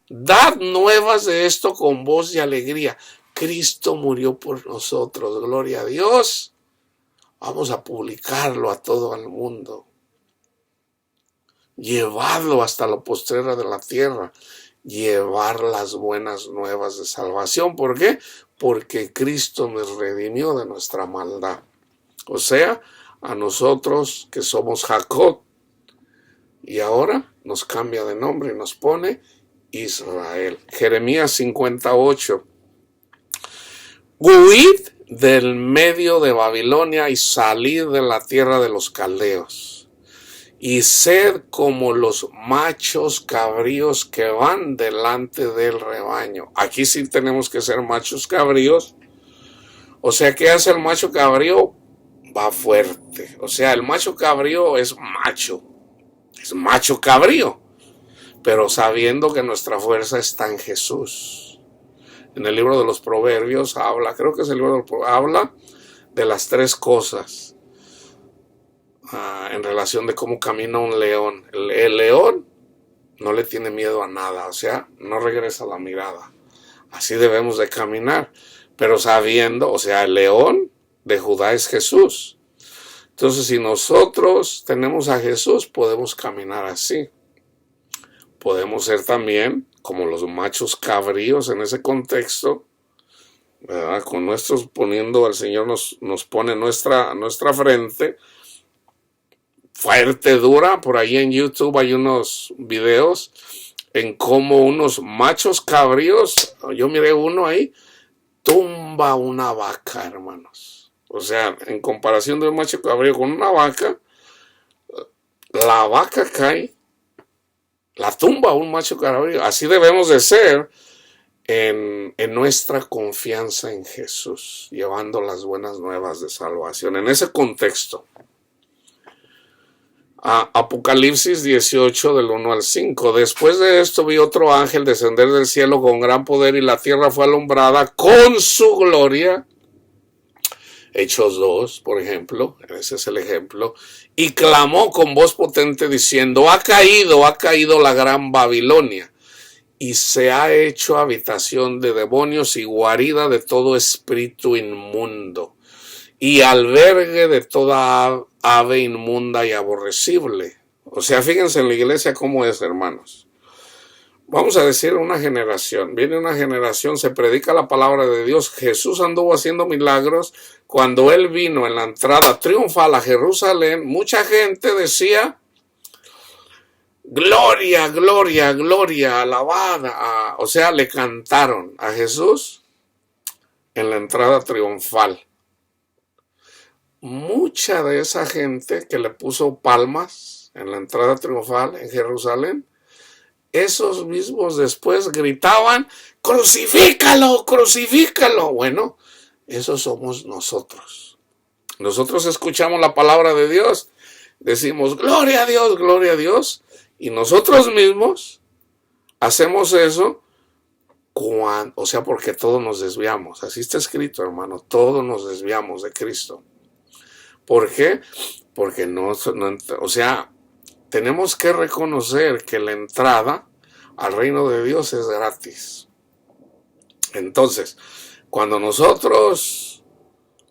[SPEAKER 1] Dar nuevas de esto con voz de alegría. Cristo murió por nosotros, gloria a Dios. Vamos a publicarlo a todo el mundo. Llevarlo hasta lo postrero de la tierra. Llevar las buenas nuevas de salvación. ¿Por qué? Porque Cristo nos redimió de nuestra maldad. O sea, a nosotros que somos Jacob. Y ahora nos cambia de nombre y nos pone Israel. Jeremías 58. Huid del medio de Babilonia y salid de la tierra de los caldeos. Y sed como los machos cabríos que van delante del rebaño. Aquí sí tenemos que ser machos cabríos. O sea, ¿qué hace el macho cabrío? Va fuerte. O sea, el macho cabrío es macho cabrío, pero sabiendo que nuestra fuerza está en Jesús. En el libro de los Proverbios habla de las tres cosas en relación de cómo camina un león. El león no le tiene miedo a nada, o sea, no regresa la mirada. Así debemos de caminar, pero sabiendo, o sea, el león de Judá es Jesús. Entonces, si nosotros tenemos a Jesús, podemos caminar así. Podemos ser también como los machos cabríos en ese contexto, ¿verdad? Con nuestros poniendo, el Señor nos pone nuestra frente fuerte, dura. Por ahí en YouTube hay unos videos en cómo unos machos cabríos, yo miré uno ahí, tumba una vaca, hermanos. O sea, en comparación de un macho cabrío con una vaca, la vaca cae, la tumba un macho cabrío. Así debemos de ser en nuestra confianza en Jesús, llevando las buenas nuevas de salvación. En ese contexto, Apocalipsis 18 del 1 al 5. Después de esto vi otro ángel descender del cielo con gran poder y la tierra fue alumbrada con su gloria. Hechos 2, por ejemplo, ese es el ejemplo, y clamó con voz potente diciendo, ha caído la gran Babilonia, y se ha hecho habitación de demonios y guarida de todo espíritu inmundo, y albergue de toda ave inmunda y aborrecible. O sea, fíjense en la iglesia cómo es, hermanos. Vamos a decir una generación, viene una generación, se predica la palabra de Dios. Jesús anduvo haciendo milagros. Cuando Él vino en la entrada triunfal a Jerusalén, mucha gente decía, gloria, gloria, gloria, alabada. O sea, le cantaron a Jesús en la entrada triunfal. Mucha de esa gente que le puso palmas en la entrada triunfal en Jerusalén, esos mismos después gritaban, crucifícalo, crucifícalo. Bueno, esos somos nosotros. Nosotros escuchamos la palabra de Dios, decimos, gloria a Dios, y nosotros mismos hacemos eso, o sea, porque todos nos desviamos. Así está escrito, hermano, todos nos desviamos de Cristo. ¿Por qué? Porque o sea, tenemos que reconocer que la entrada al reino de Dios es gratis. Entonces, cuando nosotros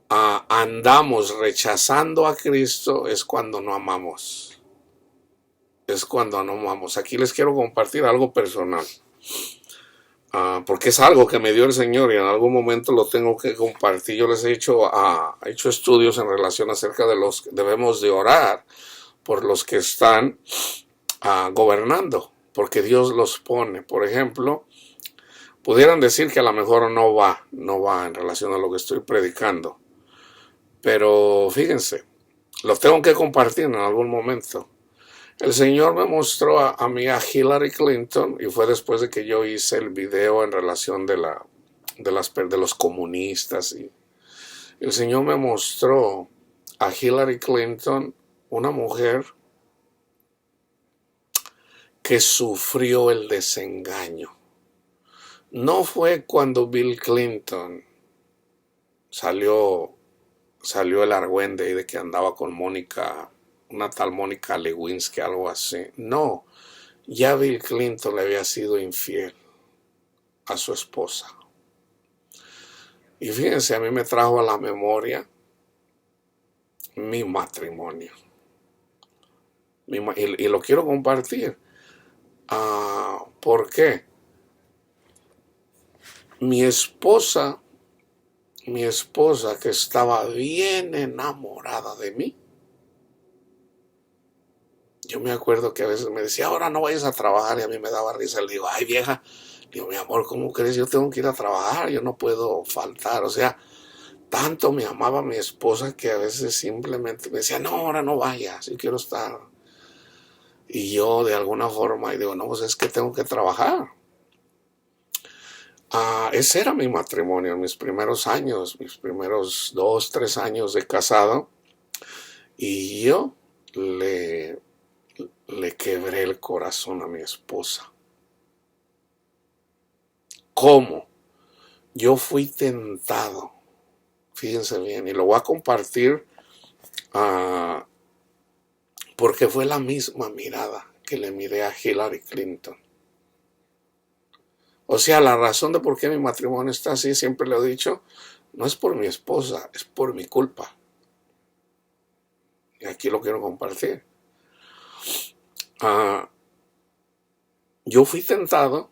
[SPEAKER 1] andamos rechazando a Cristo, es cuando no amamos. Es cuando no amamos. Aquí les quiero compartir algo personal. Porque es algo que me dio el Señor y en algún momento lo tengo que compartir. Yo les he hecho estudios en relación acerca de los que debemos de orar por los que están gobernando, porque Dios los pone. Por ejemplo, pudieran decir que a lo mejor no va en relación a lo que estoy predicando, pero fíjense, lo tengo que compartir en algún momento. El Señor me mostró a mí a Hillary Clinton, y fue después de que yo hice el video en relación de los comunistas, y el Señor me mostró a Hillary Clinton, una mujer que sufrió el desengaño. No fue cuando Bill Clinton salió el argüende de que andaba con Mónica, una tal Mónica Lewinsky, algo así. No, ya Bill Clinton le había sido infiel a su esposa. Y fíjense, a mí me trajo a la memoria mi matrimonio. Y lo quiero compartir. ¿Por qué? Mi esposa que estaba bien enamorada de mí. Yo me acuerdo que a veces me decía, ahora no vayas a trabajar, y a mí me daba risa. Le digo, ay vieja, digo, mi amor, ¿cómo crees? Yo tengo que ir a trabajar, yo no puedo faltar. O sea, tanto me amaba mi esposa que a veces simplemente me decía, no, ahora no vayas, yo quiero estar. Y yo de alguna forma, y digo, no, pues es que tengo que trabajar. Ese era mi matrimonio en mis primeros años, mis primeros 2, 3 años de casado. Y yo le quebré el corazón a mi esposa. ¿Cómo? Yo fui tentado. Fíjense bien, y lo voy a compartir porque fue la misma mirada que le miré a Hillary Clinton. O sea, la razón de por qué mi matrimonio está así, siempre lo he dicho, no es por mi esposa, es por mi culpa. Y aquí lo quiero compartir. Yo fui tentado,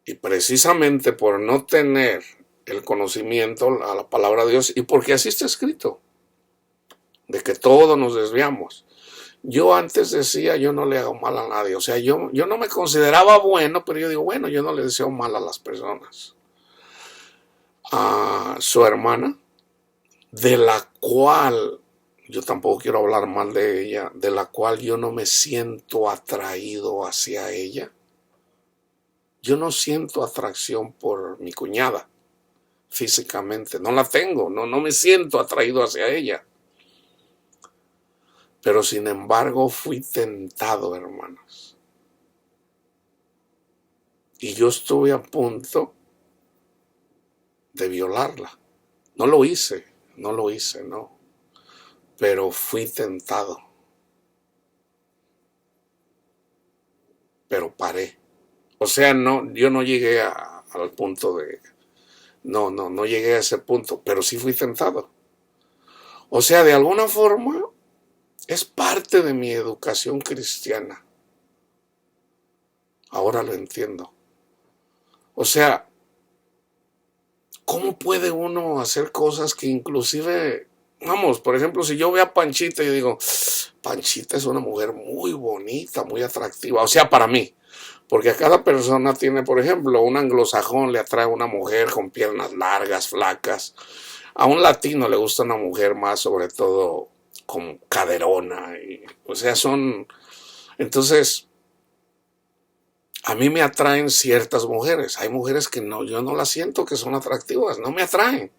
[SPEAKER 1] y precisamente por no tener el conocimiento a la palabra de Dios, y porque así está escrito, de que todos nos desviamos. Yo antes decía, yo no le hago mal a nadie. O sea, yo no me consideraba bueno, pero yo digo, bueno, yo no le deseo mal a las personas. A su hermana, de la cual, yo tampoco quiero hablar mal de ella, de la cual yo no me siento atraído hacia ella. Yo no siento atracción por mi cuñada físicamente, no la tengo, no me siento atraído hacia ella. Pero sin embargo fui tentado, hermanos. Y yo estuve a punto de violarla. No lo hice, no. Pero fui tentado. Pero paré. O sea, yo no llegué al punto de... No llegué a ese punto, pero sí fui tentado. O sea, de alguna forma es parte de mi educación cristiana. Ahora lo entiendo. O sea, ¿cómo puede uno hacer cosas que inclusive, vamos, por ejemplo, si yo veo a Panchita y digo, Panchita es una mujer muy bonita, muy atractiva, o sea, para mí, porque a cada persona tiene, por ejemplo, un anglosajón le atrae a una mujer con piernas largas, flacas, a un latino le gusta una mujer más, sobre todo, con caderona, o sea, entonces, a mí me atraen ciertas mujeres. Hay mujeres que yo no las siento que son atractivas, no me atraen.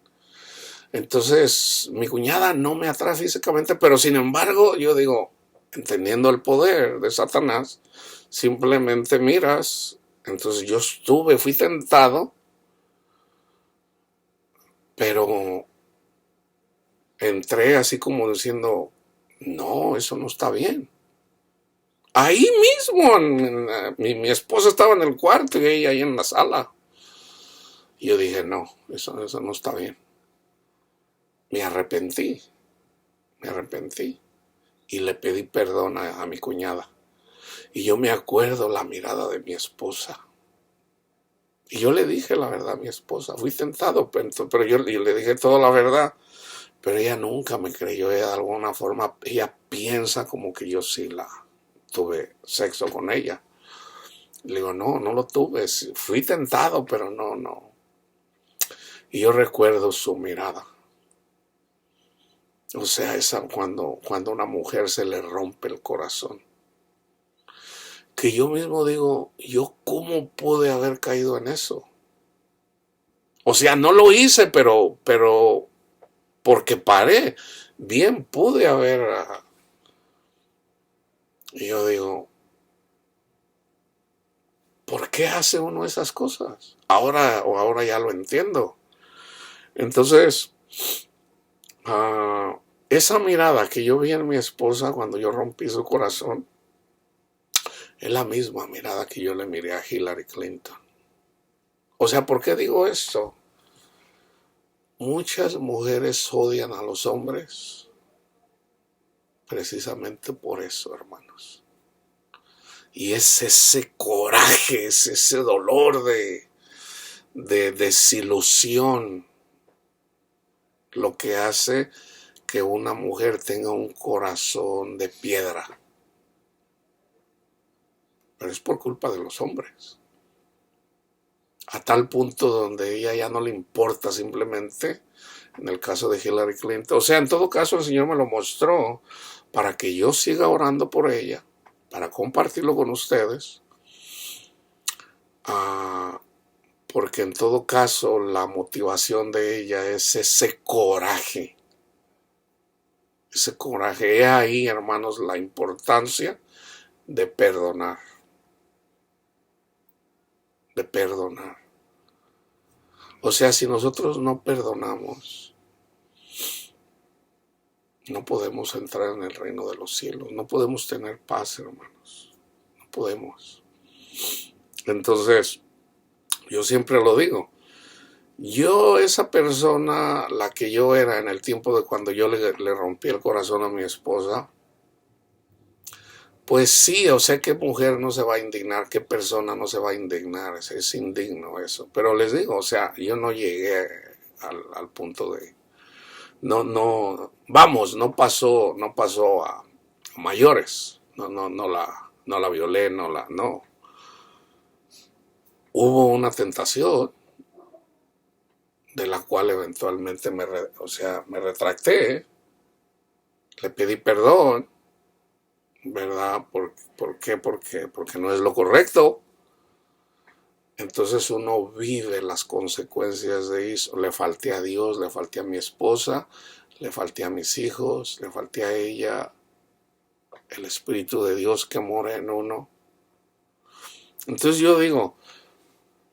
[SPEAKER 1] Entonces, mi cuñada no me atrae físicamente, pero sin embargo, yo digo, entendiendo el poder de Satanás, simplemente miras. Entonces yo fui tentado, pero entré así como diciendo, no, eso no está bien. Ahí mismo, mi esposa estaba en el cuarto y ella ahí en la sala. Y yo dije, no, eso no está bien. Me arrepentí. Y le pedí perdón a mi cuñada. Y yo me acuerdo la mirada de mi esposa. Y yo le dije la verdad a mi esposa. Fui tentado, pero yo le dije toda la verdad. Pero ella nunca me creyó. Ella de alguna forma, ella piensa como que yo sí tuve sexo con ella. Le digo, no lo tuve. Fui tentado, pero no. Y yo recuerdo su mirada. O sea, cuando a una mujer se le rompe el corazón. Que yo mismo digo, ¿yo cómo pude haber caído en eso? O sea, no lo hice, pero porque paré. bien pude haber, y yo digo, ¿por qué hace uno esas cosas? Ahora ya lo entiendo. Entonces, esa mirada que yo vi en mi esposa cuando yo rompí su corazón, es la misma mirada que yo le miré a Hillary Clinton. O sea, ¿por qué digo esto? Muchas mujeres odian a los hombres precisamente por eso, hermanos. Y es ese coraje, es ese dolor de desilusión lo que hace que una mujer tenga un corazón de piedra. Pero es por culpa de los hombres. A tal punto donde ella ya no le importa simplemente, en el caso de Hillary Clinton. O sea, en todo caso el Señor me lo mostró para que yo siga orando por ella, para compartirlo con ustedes, porque en todo caso la motivación de ella es ese coraje. Ese coraje. Es ahí, hermanos, la importancia de perdonar. De perdonar. O sea, si nosotros no perdonamos, no podemos entrar en el reino de los cielos. No podemos tener paz, hermanos. No podemos. Entonces, yo siempre lo digo. Yo, esa persona, la que yo era en el tiempo de cuando yo le rompí el corazón a mi esposa, pues sí, o sea, qué mujer no se va a indignar, qué persona no se va a indignar, es indigno eso. Pero les digo, o sea, yo no llegué al punto de, no, vamos, no pasó a mayores, no la violé, no. Hubo una tentación de la cual eventualmente me retracté, le pedí perdón, ¿verdad? ¿Por qué? Porque no es lo correcto. Entonces uno vive las consecuencias de eso. Le falté a Dios, le falté a mi esposa, le falté a mis hijos, le falté a ella, el Espíritu de Dios que mora en uno. Entonces yo digo,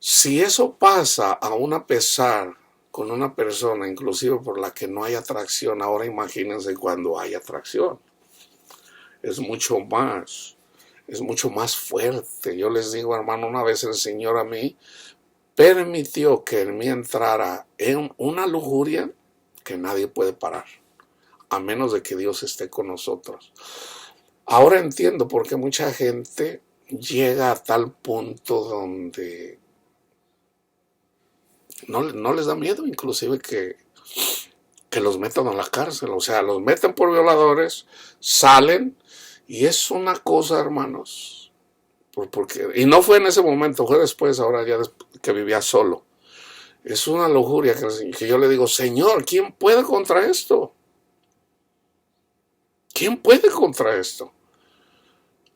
[SPEAKER 1] si eso pasa aún a pesar con una persona, inclusive por la que no hay atracción, ahora imagínense cuando hay atracción. Es mucho más fuerte. Yo les digo, hermano, una vez el Señor a mí permitió que en mí entrara en una lujuria que nadie puede parar, a menos de que Dios esté con nosotros. Ahora entiendo por qué mucha gente llega a tal punto donde no les da miedo, inclusive que los metan a la cárcel. O sea, los meten por violadores, salen, y es una cosa, hermanos, y no fue en ese momento, fue después, ahora ya que vivía solo. Es una lujuria que yo le digo, Señor, ¿quién puede contra esto? ¿Quién puede contra esto?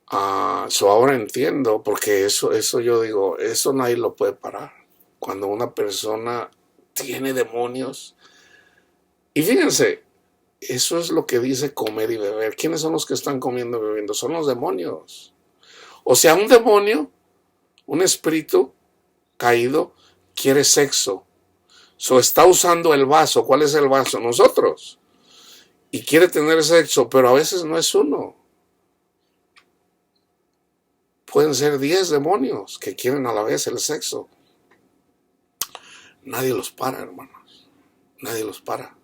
[SPEAKER 1] Ahora entiendo, porque eso yo digo, eso nadie lo puede parar. Cuando una persona tiene demonios, y fíjense, eso es lo que dice comer y beber. ¿Quiénes son los que están comiendo y bebiendo? Son los demonios. O sea, un demonio, un espíritu caído, quiere sexo. Está usando el vaso. ¿Cuál es el vaso? Nosotros. Y quiere tener sexo, pero a veces no es uno. Pueden ser 10 demonios que quieren a la vez el sexo. Nadie los para, hermanos. Nadie los para.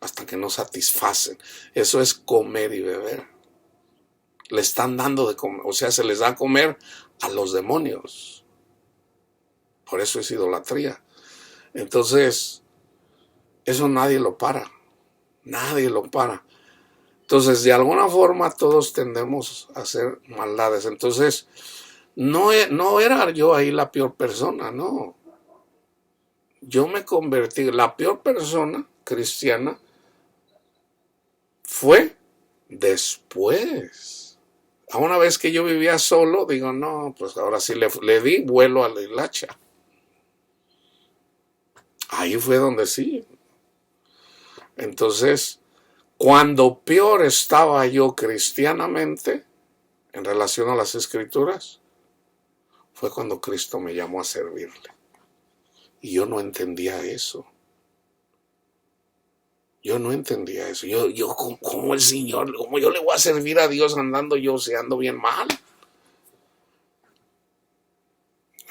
[SPEAKER 1] Hasta que no satisfacen. Eso es comer y beber. Le están dando de comer, o sea, se les da a comer a los demonios. Por eso es idolatría. Entonces, eso nadie lo para. Nadie lo para. Entonces, de alguna forma todos tendemos a hacer maldades. Entonces, no era yo ahí la peor persona, no. Yo me convertí, la peor persona cristiana fue después. A una vez que yo vivía solo, digo, no, pues ahora sí le di vuelo a la hilacha. Ahí fue donde sí. Entonces, Cuando peor estaba yo cristianamente en relación a las Escrituras, fue cuando Cristo me llamó a servirle. Y yo no entendía eso. Yo no entendía eso. Yo ¿cómo el Señor, cómo yo le voy a servir a Dios andando yo, ando bien mal?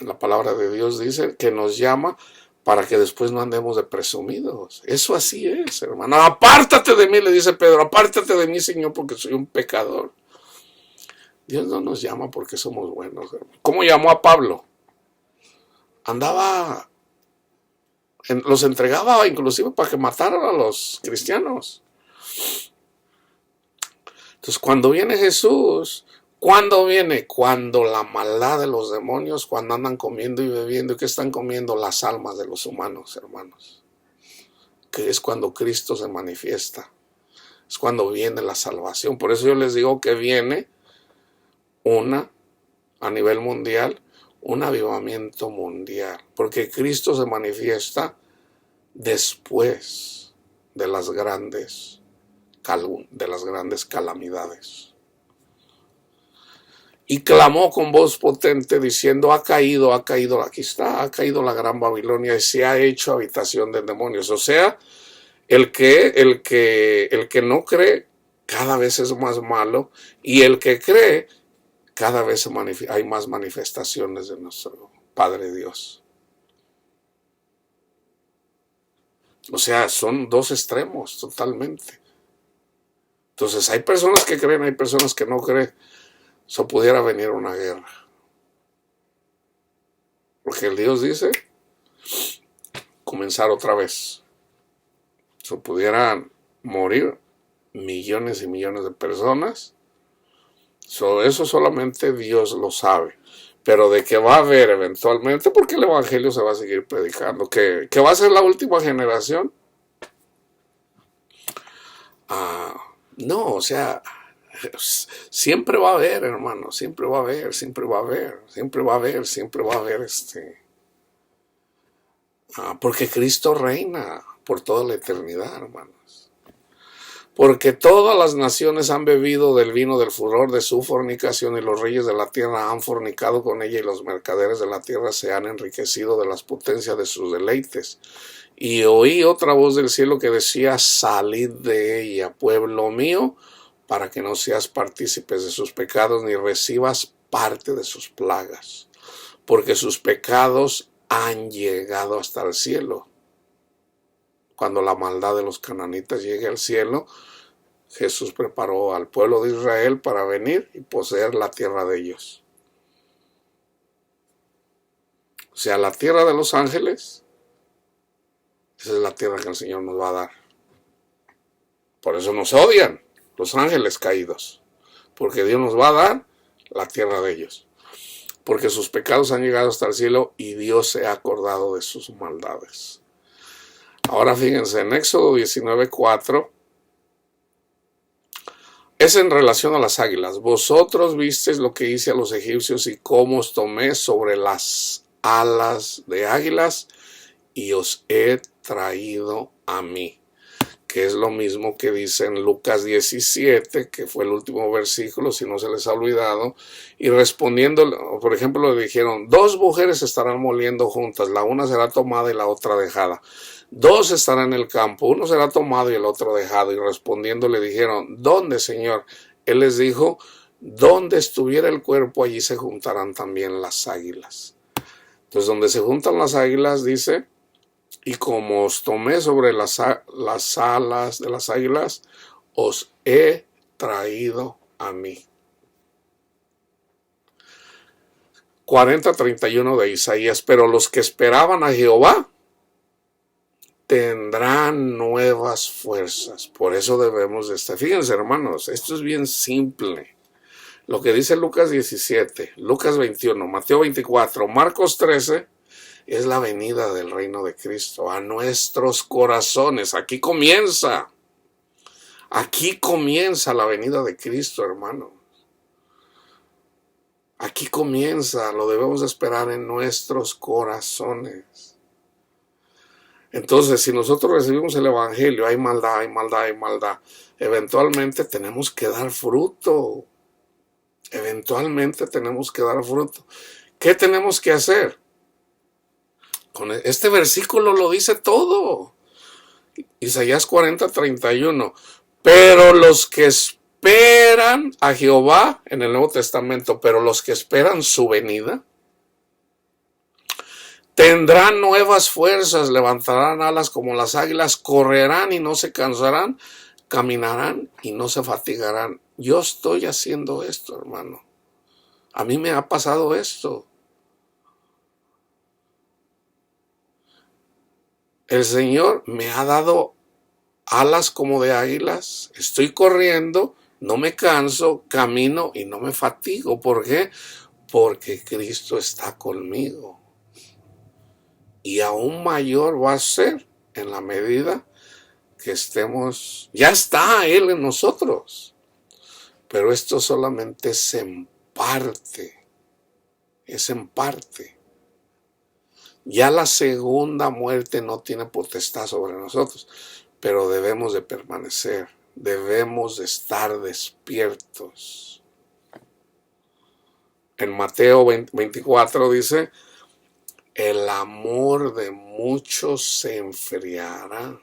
[SPEAKER 1] La palabra de Dios dice que nos llama para que después no andemos de presumidos. Eso así es, hermano. Apártate de mí, le dice Pedro, apártate de mí, Señor, porque soy un pecador. Dios no nos llama porque somos buenos, hermano. ¿Cómo llamó a Pablo? Andaba, los entregaba inclusive para que mataran a los cristianos. Entonces, cuando viene Jesús, ¿cuándo viene? Cuando la maldad de los demonios, cuando andan comiendo y bebiendo, ¿y qué están comiendo? Las almas de los humanos, hermanos. Que es cuando Cristo se manifiesta. Es cuando viene la salvación. Por eso yo les digo que viene a nivel mundial, un avivamiento mundial. Porque Cristo se manifiesta después de las grandes calamidades. Y clamó con voz potente diciendo, ha caído, aquí está, ha caído la gran Babilonia y se ha hecho habitación de demonios. O sea, el que no cree cada vez es más malo, y el que cree cada vez hay más manifestaciones de nuestro Padre Dios. O sea, son dos extremos totalmente. Entonces hay personas que creen, hay personas que no creen. Eso pudiera venir una guerra. Porque el Dios dice comenzar otra vez. Eso pudieran morir millones y millones de personas. Eso solamente Dios lo sabe. Pero de que va a haber eventualmente, porque el evangelio se va a seguir predicando, que va a ser la última generación. No, o sea, siempre va a haber, hermano, siempre va a haber porque Cristo reina por toda la eternidad, hermanos. Porque todas las naciones han bebido del vino del furor de su fornicación, y los reyes de la tierra han fornicado con ella, y los mercaderes de la tierra se han enriquecido de las potencias de sus deleites. Y oí otra voz del cielo que decía, salid de ella, pueblo mío, para que no seas partícipes de sus pecados, ni recibas parte de sus plagas, porque sus pecados han llegado hasta el cielo. Cuando la maldad de los cananitas llegue al cielo, Jesús preparó al pueblo de Israel para venir y poseer la tierra de ellos. O sea, la tierra de los ángeles, esa es la tierra que el Señor nos va a dar. Por eso nos odian los ángeles caídos, porque Dios nos va a dar la tierra de ellos. Porque sus pecados han llegado hasta el cielo y Dios se ha acordado de sus maldades. Ahora fíjense, en Éxodo 19:4, es en relación a las águilas. Vosotros visteis lo que hice a los egipcios y cómo os tomé sobre las alas de águilas y os he traído a mí. Que es lo mismo que dice en Lucas 17, que fue el último versículo, si no se les ha olvidado. Y respondiendo, por ejemplo, le dijeron, 2 mujeres estarán moliendo juntas, la una será tomada y la otra dejada. 2 estarán en el campo, uno será tomado y el otro dejado. Y respondiendo le dijeron, ¿dónde, Señor? Él les dijo, donde estuviera el cuerpo, allí se juntarán también las águilas. Entonces, donde se juntan las águilas, dice, y como os tomé sobre las alas de las águilas, os he traído a mí. 40:31 de Isaías, pero los que esperaban a Jehová tendrán nuevas fuerzas. Por eso debemos de estar. Fíjense, hermanos, esto es bien simple. Lo que dice Lucas 17, Lucas 21, Mateo 24, Marcos 13, es la venida del reino de Cristo a nuestros corazones. Aquí comienza la venida de Cristo, hermano. Aquí comienza, lo debemos esperar en nuestros corazones. Entonces, si nosotros recibimos el evangelio, hay maldad, hay maldad, hay maldad. Eventualmente tenemos que dar fruto. Eventualmente tenemos que dar fruto. ¿Qué tenemos que hacer? Con este versículo lo dice todo. Isaías 40:31. Pero los que esperan a Jehová en el Nuevo Testamento, pero los que esperan su venida, tendrán nuevas fuerzas, levantarán alas como las águilas, correrán y no se cansarán, caminarán y no se fatigarán. Yo estoy haciendo esto, hermano. A mí me ha pasado esto. El Señor me ha dado alas como de águilas. Estoy corriendo, no me canso, camino y no me fatigo. ¿Por qué? Porque Cristo está conmigo. Y aún mayor va a ser en la medida que estemos, ya está Él en nosotros. Pero esto solamente es en parte. Es en parte. Ya la segunda muerte no tiene potestad sobre nosotros, pero debemos de permanecer, debemos de estar despiertos. En Mateo 24 dice, el amor de muchos se enfriará.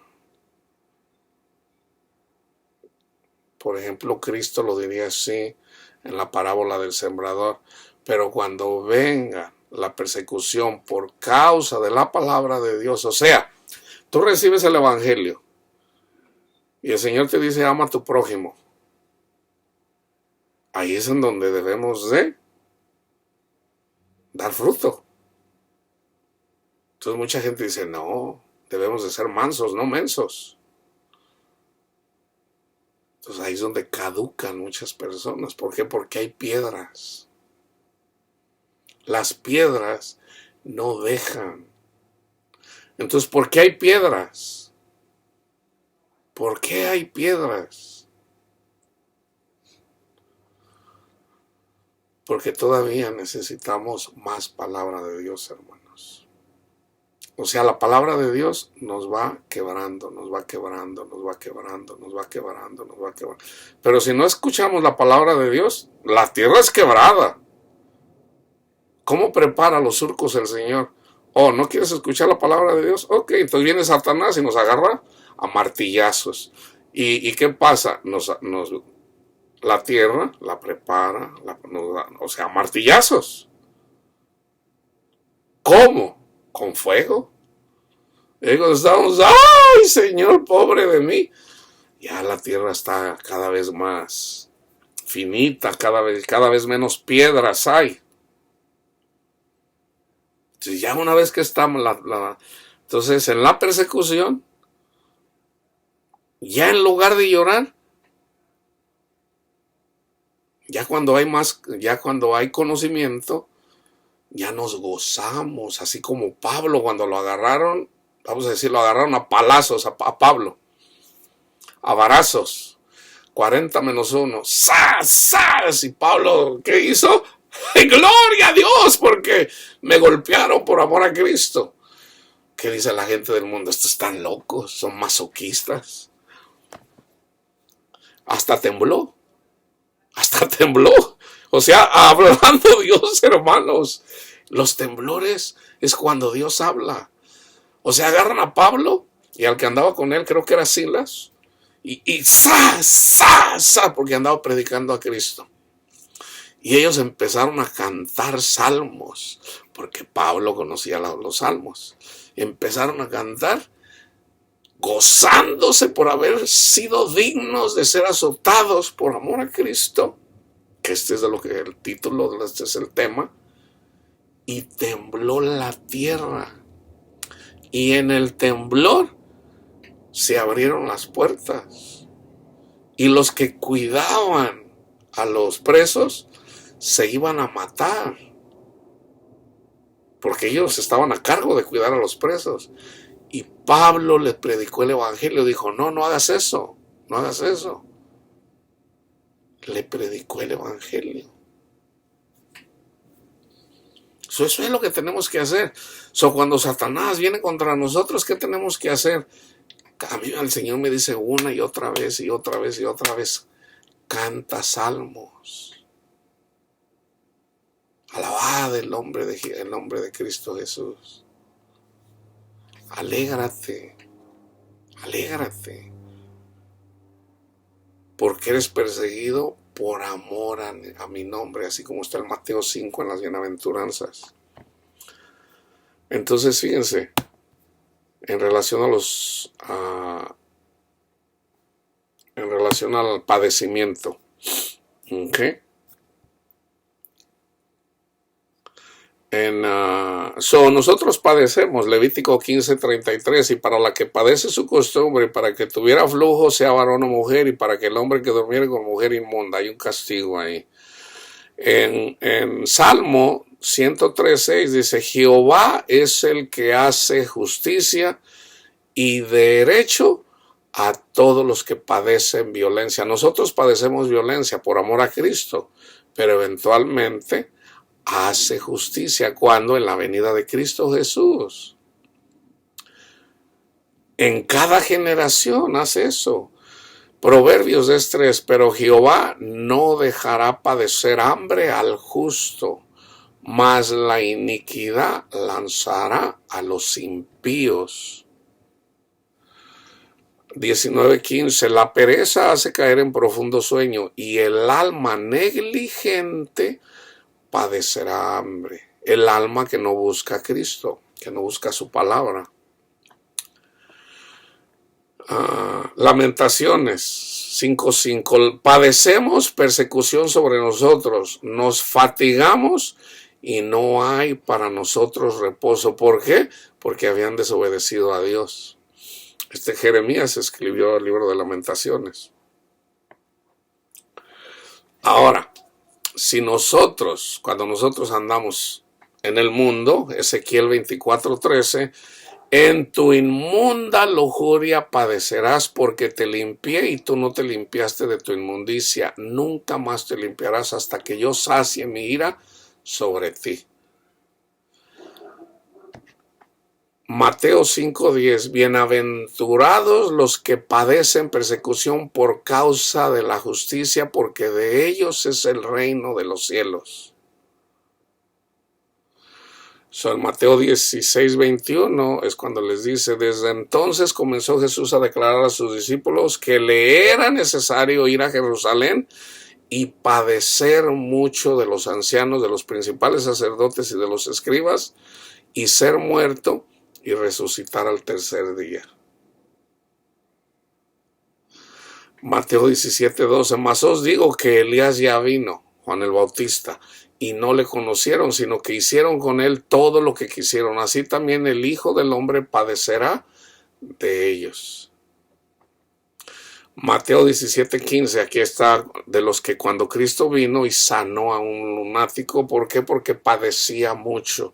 [SPEAKER 1] Por ejemplo, Cristo lo diría así en la parábola del sembrador, pero cuando venga la persecución por causa de la palabra de Dios, o sea, tú recibes el evangelio y el Señor te dice ama a tu prójimo, ahí es en donde debemos de dar fruto. Entonces mucha gente dice, no, debemos de ser mansos, no mensos. Entonces ahí es donde caducan muchas personas. ¿Por qué? Porque hay piedras. Las piedras no dejan. Entonces, ¿por qué hay piedras? ¿Por qué hay piedras? Porque todavía necesitamos más palabra de Dios, hermanos. O sea, la palabra de Dios nos va quebrando, nos va quebrando, nos va quebrando, nos va quebrando, nos va quebrando. Pero si no escuchamos la palabra de Dios, la tierra es quebrada. ¿Cómo prepara los surcos el Señor? Oh, ¿no quieres escuchar la palabra de Dios? Ok, entonces viene Satanás y nos agarra a martillazos. ¿Y qué pasa? La tierra la prepara, o sea, a martillazos. ¿Cómo? ¿Con fuego? Y cuando estamos, ¡ay, Señor, pobre de mí! Ya la tierra está cada vez más finita, cada vez menos piedras hay. Entonces ya una vez que estamos, entonces en la persecución, ya en lugar de llorar, ya cuando hay conocimiento, ya nos gozamos, así como Pablo cuando lo agarraron, vamos a decir, lo agarraron a palazos a Pablo, a varazos, 40 menos 1, ¡zas, zas! Y Pablo, ¿qué hizo? ¡Gloria a Dios! Porque me golpearon por amor a Cristo. ¿Qué dice la gente del mundo? Estos están locos, son masoquistas. Hasta tembló. O sea, hablando Dios, hermanos. Los temblores es cuando Dios habla. O sea, agarran a Pablo y al que andaba con él, creo que era Silas, y porque andaba predicando a Cristo. Y ellos empezaron a cantar salmos, porque Pablo conocía los salmos. Empezaron a cantar gozándose por haber sido dignos de ser azotados por amor a Cristo, que este es de lo que el título, este es el tema. Y tembló la tierra, y en el temblor se abrieron las puertas, y los que cuidaban a los presos se iban a matar, porque ellos estaban a cargo de cuidar a los presos. Y Pablo les predicó el evangelio, dijo, no hagas eso, no hagas eso. Le predicó el evangelio. Eso es lo que tenemos que hacer. Cuando Satanás viene contra nosotros, ¿qué tenemos que hacer? A mí el Señor me dice una y otra vez y otra vez y otra vez: canta salmos. Alabad el nombre de Cristo Jesús. Alégrate, alégrate, porque eres perseguido por amor a mi nombre, así como está en Mateo 5 en las bienaventuranzas. Entonces, fíjense, en relación en relación al padecimiento, ¿ok? Nosotros padecemos, Levítico 15:33, y para la que padece su costumbre, para que tuviera flujo, sea varón o mujer, y para que el hombre que durmiere con mujer inmunda, hay un castigo ahí. En Salmo 103:6 dice: Jehová es el que hace justicia y derecho a todos los que padecen violencia. Nosotros padecemos violencia por amor a Cristo, pero eventualmente hace justicia cuando en la venida de Cristo Jesús. En cada generación hace eso. Proverbios 10:3, pero Jehová no dejará padecer hambre al justo, mas la iniquidad lanzará a los impíos. 19:15, la pereza hace caer en profundo sueño, y el alma negligente padecerá hambre. El alma que no busca a Cristo, que no busca su palabra. Lamentaciones 5:5, padecemos persecución sobre nosotros, nos fatigamos y no hay para nosotros reposo. ¿Por qué? Porque habían desobedecido a Dios. Jeremías escribió el libro de Lamentaciones. Ahora, cuando nosotros andamos en el mundo, Ezequiel 24:13, en tu inmunda lujuria padecerás, porque te limpié y tú no te limpiaste de tu inmundicia. Nunca más te limpiarás hasta que yo sacie mi ira sobre ti. Mateo 5:10, bienaventurados los que padecen persecución por causa de la justicia, porque de ellos es el reino de los cielos. En Mateo 16:21 es cuando les dice: desde entonces comenzó Jesús a declarar a sus discípulos que le era necesario ir a Jerusalén y padecer mucho de los ancianos, de los principales sacerdotes y de los escribas, y ser muerto y resucitar al tercer día. Mateo 17:12, mas os digo que Elías ya vino, Juan el Bautista, y no le conocieron, sino que hicieron con él todo lo que quisieron. Así también el Hijo del Hombre padecerá de ellos. Mateo 17:15, aquí está, de los que cuando Cristo vino y sanó a un lunático. ¿Por qué? Porque padecía mucho.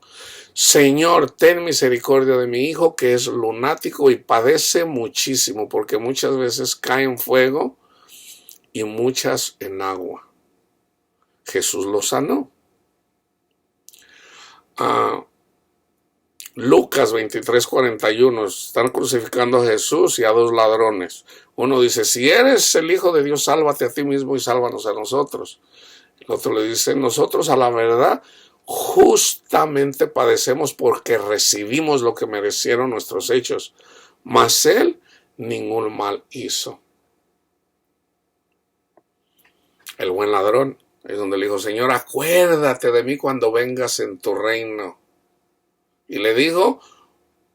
[SPEAKER 1] Señor, ten misericordia de mi hijo, que es lunático y padece muchísimo, porque muchas veces cae en fuego y muchas en agua. Jesús lo sanó. Lucas 23:41, están crucificando a Jesús y a dos ladrones. Uno dice: si eres el Hijo de Dios, sálvate a ti mismo y sálvanos a nosotros. El otro le dice: nosotros a la verdad justamente padecemos porque recibimos lo que merecieron nuestros hechos, mas él ningún mal hizo. El buen ladrón es donde le dijo: Señor, acuérdate de mí cuando vengas en tu reino. Y le dijo: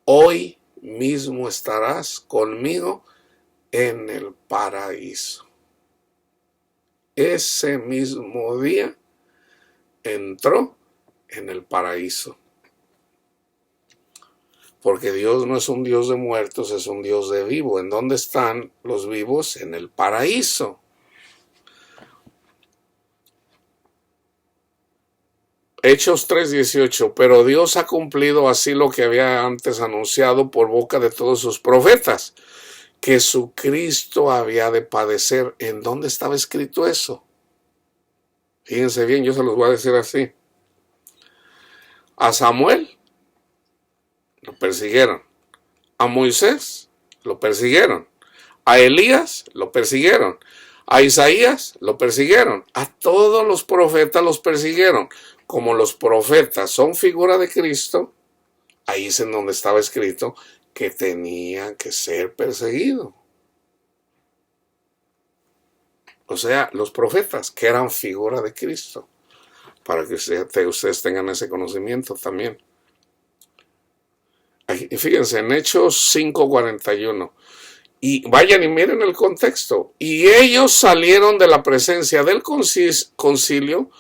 [SPEAKER 1] hoy mismo estarás conmigo en el paraíso. Ese mismo día entró en el paraíso. Porque Dios no es un Dios de muertos, es un Dios de vivos. ¿En dónde están los vivos? En el paraíso. Hechos 3:18, pero Dios ha cumplido así lo que había antes anunciado por boca de todos sus profetas, que su Cristo había de padecer. ¿En dónde estaba escrito eso? Fíjense bien, yo se los voy a decir así. A Samuel lo persiguieron. A Moisés lo persiguieron. A Elías lo persiguieron. A Isaías lo persiguieron. A todos los profetas los persiguieron. Como los profetas son figura de Cristo, ahí es en donde estaba escrito que tenían que ser perseguidos. O sea, los profetas que eran figura de Cristo. Para que ustedes tengan ese conocimiento también. Aquí, fíjense, en Hechos 5:41. Y vayan y miren el contexto. Y ellos salieron de la presencia del concilio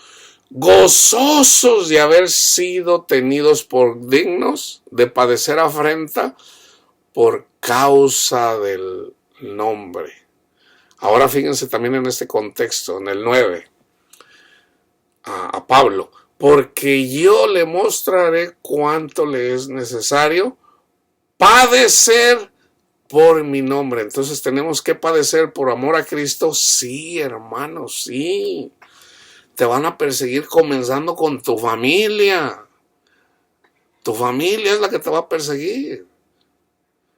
[SPEAKER 1] gozosos de haber sido tenidos por dignos de padecer afrenta por causa del nombre. Ahora fíjense también en este contexto, en el 9, a Pablo. Porque yo le mostraré cuánto le es necesario padecer por mi nombre. Entonces tenemos que padecer por amor a Cristo. Sí, hermanos, sí. Te van a perseguir comenzando con tu familia. Tu familia es la que te va a perseguir.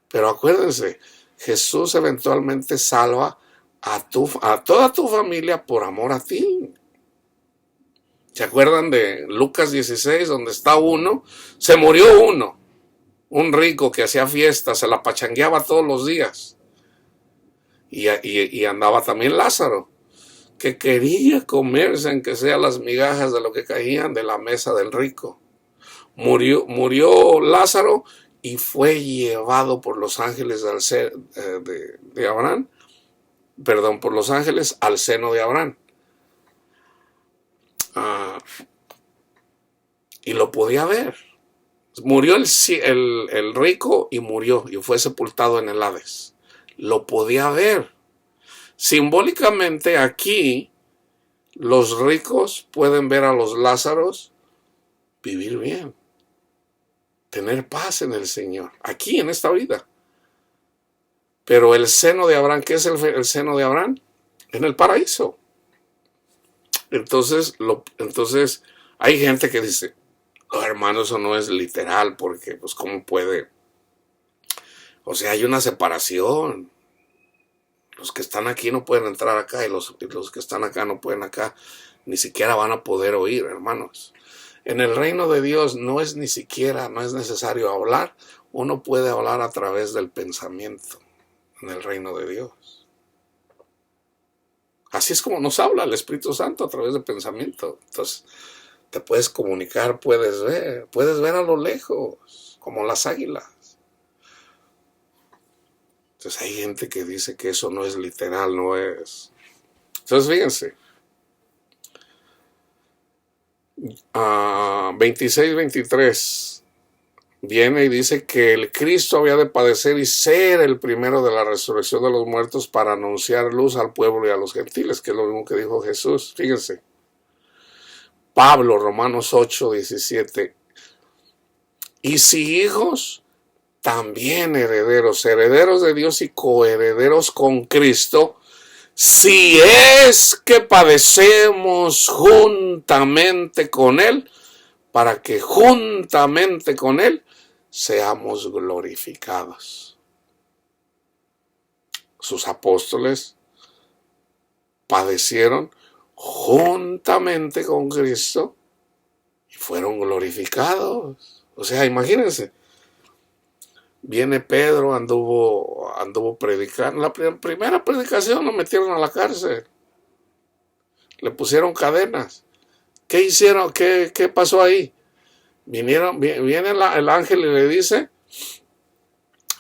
[SPEAKER 1] Pero acuérdense, Jesús eventualmente salva a toda tu familia por amor a ti. ¿Se acuerdan de Lucas 16, donde está uno? Se murió uno, un rico que hacía fiestas, se la pachangueaba todos los días. Y andaba también Lázaro, que quería comerse, aunque sea las migajas de lo que caían de la mesa del rico. Murió Lázaro y fue llevado por los ángeles de Abraham, por los ángeles al seno de Abraham. Y lo podía ver. Murió el rico y murió y fue sepultado en el Hades. Lo podía ver. Simbólicamente aquí los ricos pueden ver a los Lázaros vivir bien, tener paz en el Señor, aquí en esta vida. Pero el seno de Abraham, ¿qué es el seno de Abraham? En el paraíso. Entonces hay gente que dice, oh, hermano, eso no es literal, porque pues ¿cómo puede? O sea, hay una separación. Los que están aquí no pueden entrar acá y los que están acá no pueden acá. Ni siquiera van a poder oír, hermanos. En el reino de Dios no es necesario hablar. Uno puede hablar a través del pensamiento en el reino de Dios. Así es como nos habla el Espíritu Santo, a través del pensamiento. Entonces, te puedes comunicar, puedes ver a lo lejos, como las águilas. Entonces hay gente que dice que eso no es literal, no es. Entonces fíjense, 26-23 viene y dice que el Cristo había de padecer y ser el primero de la resurrección de los muertos para anunciar luz al pueblo y a los gentiles, que es lo mismo que dijo Jesús. Fíjense, Pablo, Romanos 8:17, y si hijos, también herederos de Dios y coherederos con Cristo, si es que padecemos juntamente con Él, para que juntamente con Él seamos glorificados. Sus apóstoles padecieron juntamente con Cristo y fueron glorificados. O sea, imagínense. Viene Pedro, anduvo predicando. La primera predicación lo metieron a la cárcel. Le pusieron cadenas. ¿Qué hicieron? ¿Qué pasó ahí? Viene el ángel y le dice,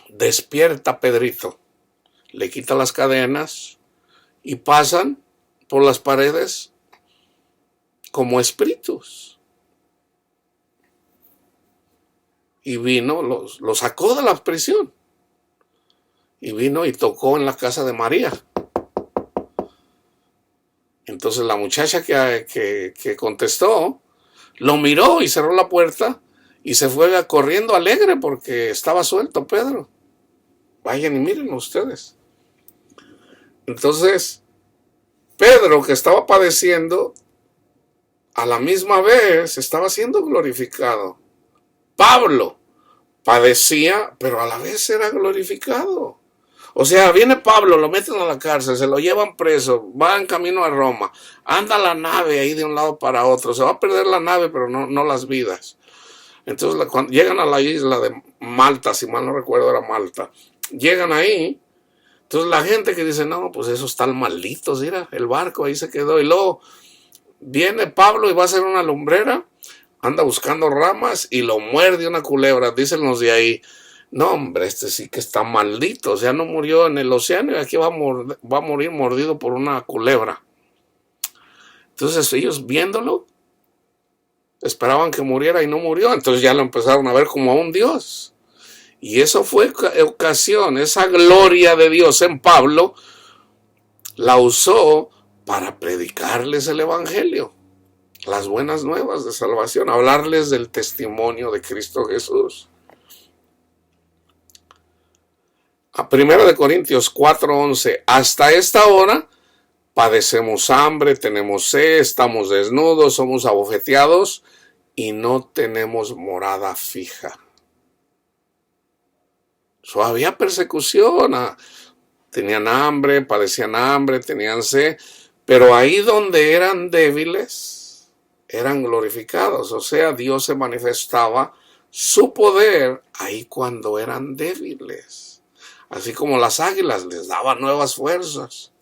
[SPEAKER 1] despierta, Pedrito. Le quita las cadenas y pasan por las paredes como espíritus. Y vino, lo sacó de la prisión. Y vino y tocó en la casa de María. Entonces la muchacha que contestó, lo miró y cerró la puerta y se fue corriendo alegre porque estaba suelto Pedro. Vayan y miren ustedes. Entonces, Pedro, que estaba padeciendo, a la misma vez estaba siendo glorificado. Pablo padecía, pero a la vez era glorificado. O sea, viene Pablo, lo meten a la cárcel, se lo llevan preso, va en camino a Roma, anda la nave ahí de un lado para otro, se va a perder la nave, pero no las vidas. Entonces, cuando llegan a la isla de Malta, si mal no recuerdo era Malta, llegan ahí, entonces la gente que dice, no, pues esos están malditos, mira, el barco ahí se quedó, y luego viene Pablo y va a hacer una lumbrera, anda buscando ramas y lo muerde una culebra, dicen los de ahí. No, hombre, este sí que está maldito, o sea, no murió en el océano y aquí va a morir mordido por una culebra. Entonces ellos viéndolo, esperaban que muriera y no murió, entonces ya lo empezaron a ver como a un Dios. Y eso fue ocasión, esa gloria de Dios en Pablo, la usó para predicarles el evangelio, las buenas nuevas de salvación, hablarles del testimonio de Cristo Jesús. A 1 Corintios 4:11, hasta esta hora padecemos hambre, tenemos sed, estamos desnudos, somos abofeteados y no tenemos morada fija. Había persecución, tenían hambre, padecían hambre, tenían sed, pero ahí donde eran débiles, eran glorificados. O sea, Dios se manifestaba su poder ahí cuando eran débiles. Así como las águilas les daba nuevas fuerzas.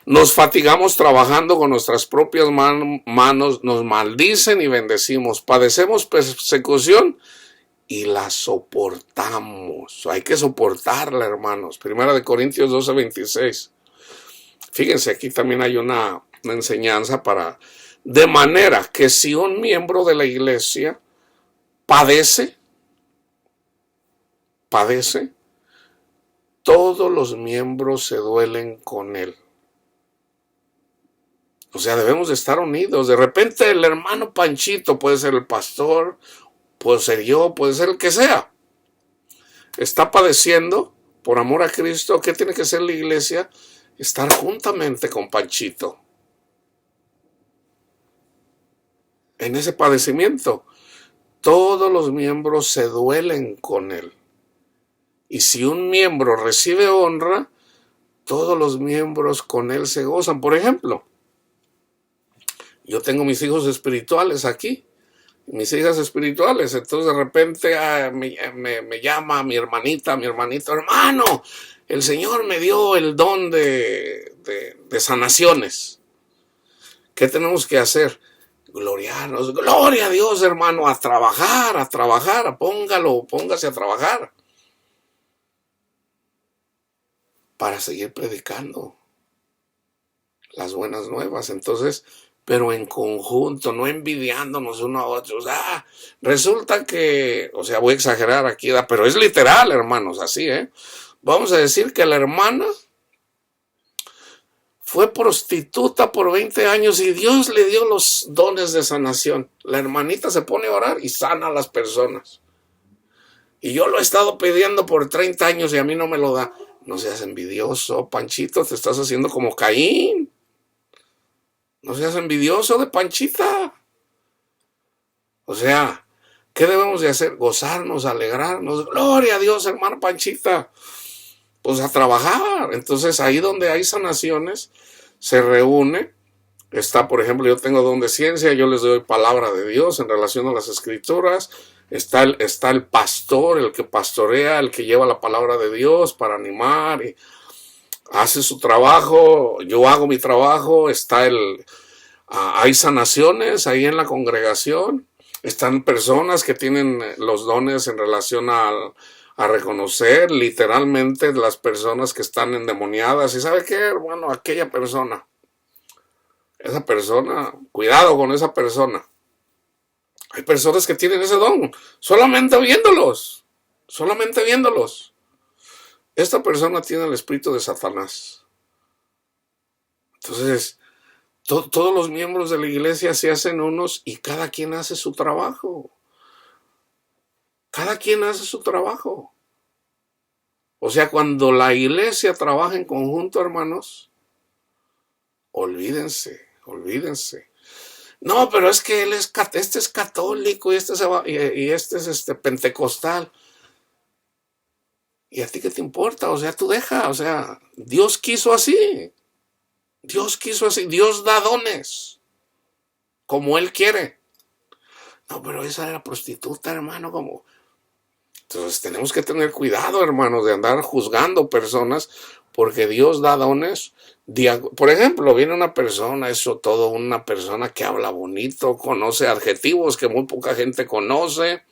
[SPEAKER 1] Nos fatigamos trabajando con nuestras propias manos, nos maldicen y bendecimos. Padecemos persecución y la soportamos. Hay que soportarla, hermanos. 1 Corintios 12:26. Fíjense, aquí también hay una enseñanza de manera que si un miembro de la iglesia padece, todos los miembros se duelen con él. O sea, debemos de estar unidos. De repente el hermano Panchito, puede ser el pastor, puede ser yo, puede ser el que sea, está padeciendo por amor a Cristo. ¿Qué tiene que hacer la iglesia? Estar juntamente con Panchito en ese padecimiento. Todos los miembros se duelen con él. Y si un miembro recibe honra, todos los miembros con él se gozan. Por ejemplo, yo tengo mis hijos espirituales aquí, mis hijas espirituales, entonces de repente me llama mi hermanita, mi hermanito, hermano, el Señor me dio el don de sanaciones. ¿Qué tenemos que hacer? Gloriarnos, gloria a Dios, hermano, a trabajar, póngase a trabajar para seguir predicando las buenas nuevas. Entonces, pero en conjunto, no envidiándonos uno a otro. O sea, resulta que, o sea, voy a exagerar aquí, pero es literal, hermanos, así, Vamos a decir que la hermana fue prostituta por 20 años y Dios le dio los dones de sanación. La hermanita se pone a orar y sana a las personas. Y yo lo he estado pidiendo por 30 años y a mí no me lo da. No seas envidioso, Panchito, te estás haciendo como Caín. No seas envidioso de Panchita. O sea, ¿qué debemos de hacer? Gozarnos, alegrarnos. Gloria a Dios, hermano Panchita. Pues a trabajar. Entonces ahí donde hay sanaciones, se reúne. Está, por ejemplo, yo tengo don de ciencia, yo les doy palabra de Dios en relación a las escrituras. Está el pastor, el que pastorea, el que lleva la palabra de Dios para animar y hace su trabajo. Yo hago mi trabajo. Hay sanaciones ahí en la congregación. Están personas que tienen los dones en relación a reconocer literalmente las personas que están endemoniadas. ¿Y sabe qué, hermano? Aquella persona, esa persona, cuidado con esa persona. Hay personas que tienen ese don, solamente viéndolos. Esta persona tiene el espíritu de Satanás. Entonces, todos los miembros de la iglesia se hacen unos y cada quien hace su trabajo. O sea, cuando la iglesia trabaja en conjunto, hermanos, olvídense. No, pero es que este es católico y y este es pentecostal. ¿Y a ti qué te importa? O sea, tú deja, o sea, Dios quiso así. Dios quiso así. Dios da dones como Él quiere. No, pero esa era prostituta, hermano, como. Entonces tenemos que tener cuidado, hermanos, de andar juzgando personas porque Dios da dones. Por ejemplo, viene una persona, eso todo, una persona que habla bonito, conoce adjetivos que muy poca gente conoce,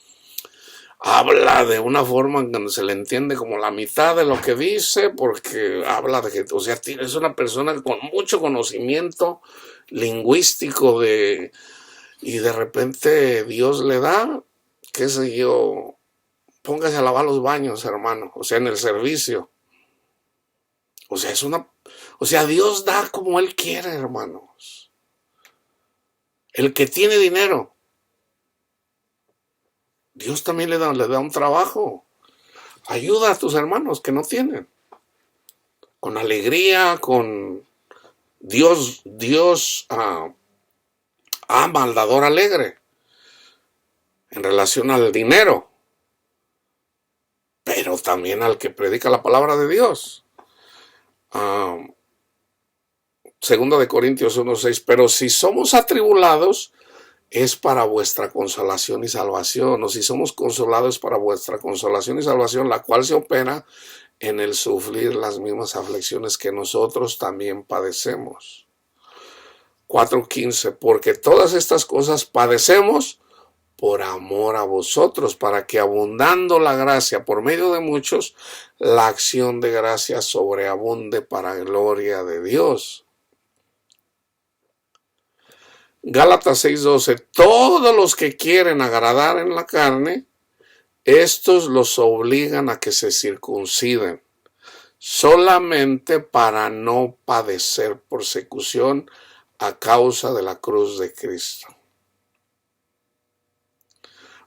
[SPEAKER 1] habla de una forma en donde se le entiende como la mitad de lo que dice, porque habla de que, o sea, es una persona con mucho conocimiento lingüístico y de repente Dios le da, qué sé yo, póngase a lavar los baños, hermano, o sea, en el servicio. O sea, Dios da como Él quiere, hermanos. El que tiene dinero, Dios también le da un trabajo. Ayuda a tus hermanos que no tienen. Con alegría, con Dios ama al dador alegre en relación al dinero, pero también al que predica la palabra de Dios. Ah, Segunda de Corintios 1:6, pero si somos atribulados, es para vuestra consolación y salvación, o si somos consolados para vuestra consolación y salvación, la cual se opera en el sufrir las mismas aflicciones que nosotros también padecemos. 4:15, porque todas estas cosas padecemos por amor a vosotros, para que abundando la gracia por medio de muchos, la acción de gracia sobreabunde para gloria de Dios. Gálatas 6:12, todos los que quieren agradar en la carne, estos los obligan a que se circunciden, solamente para no padecer persecución a causa de la cruz de Cristo.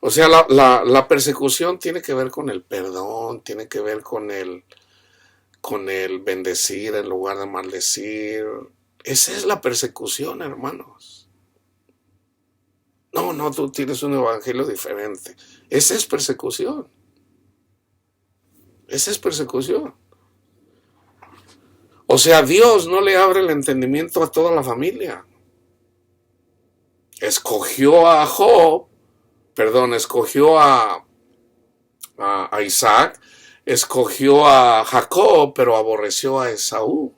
[SPEAKER 1] O sea, la persecución tiene que ver con el perdón, tiene que ver con el bendecir en lugar de maldecir. Esa es la persecución, hermanos. No, tú tienes un evangelio diferente. Esa es persecución. Esa es persecución. O sea, Dios no le abre el entendimiento a toda la familia. Escogió a Isaac, escogió a Jacob, pero aborreció a Esaú.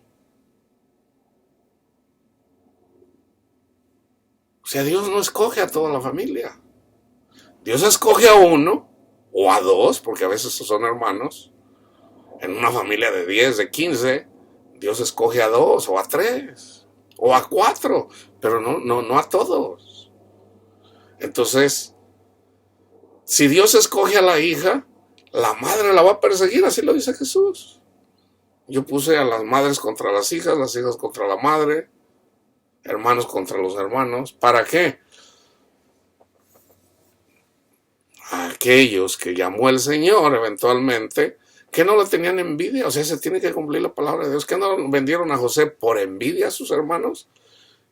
[SPEAKER 1] O sea, Dios no escoge a toda la familia. Dios escoge a uno o a dos, porque a veces son hermanos. En una familia de 10, de 15, Dios escoge a dos o a tres o a cuatro, pero no a todos. Entonces, si Dios escoge a la hija, la madre la va a perseguir, así lo dice Jesús. Yo puse a las madres contra las hijas contra la madre, hermanos contra los hermanos. ¿Para qué? A aquellos que llamó el Señor eventualmente, que no le tenían envidia, o sea, se tiene que cumplir la palabra de Dios, que no vendieron a José por envidia a sus hermanos,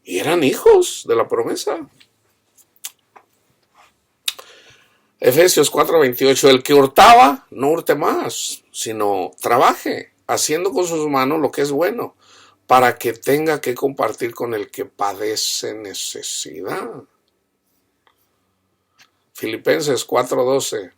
[SPEAKER 1] y eran hijos de la promesa. Efesios 4:28, el que hurtaba, no hurte más, sino trabaje, haciendo con sus manos lo que es bueno, para que tenga que compartir con el que padece necesidad. Filipenses 4:12,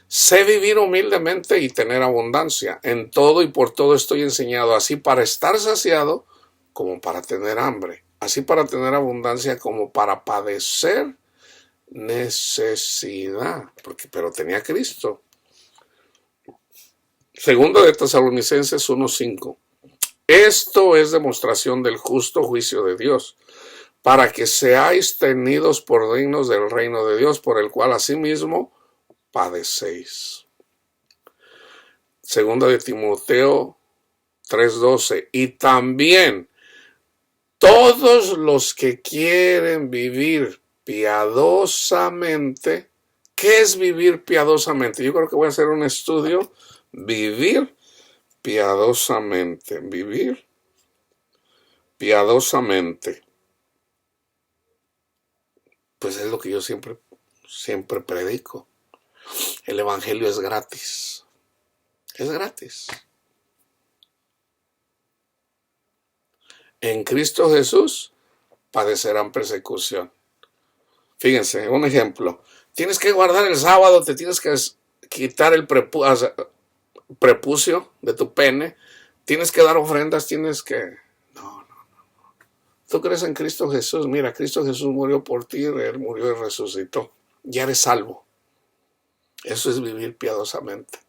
[SPEAKER 1] sé vivir humildemente y tener abundancia. En todo y por todo estoy enseñado, así para estar saciado como para tener hambre, así para tener abundancia como para padecer necesidad, pero tenía Cristo. Segundo de Tesalonicenses 1:5, esto es demostración del justo juicio de Dios, para que seáis tenidos por dignos del reino de Dios, por el cual asimismo padecéis. Segunda de Timoteo 3:12, y también todos los que quieren vivir piadosamente. ¿Qué es vivir piadosamente? Yo creo que voy a hacer un estudio. Vivir piadosamente. Vivir piadosamente. Pues es lo que yo siempre predico. El evangelio es gratis. Es gratis. En Cristo Jesús padecerán persecución. Fíjense, un ejemplo. Tienes que guardar el sábado, te tienes que quitar el prepucio de tu pene, tienes que dar ofrendas, tienes que... No. Tú crees en Cristo Jesús. Mira, Cristo Jesús murió por ti, Él murió y resucitó. Ya eres salvo. Eso es vivir piadosamente.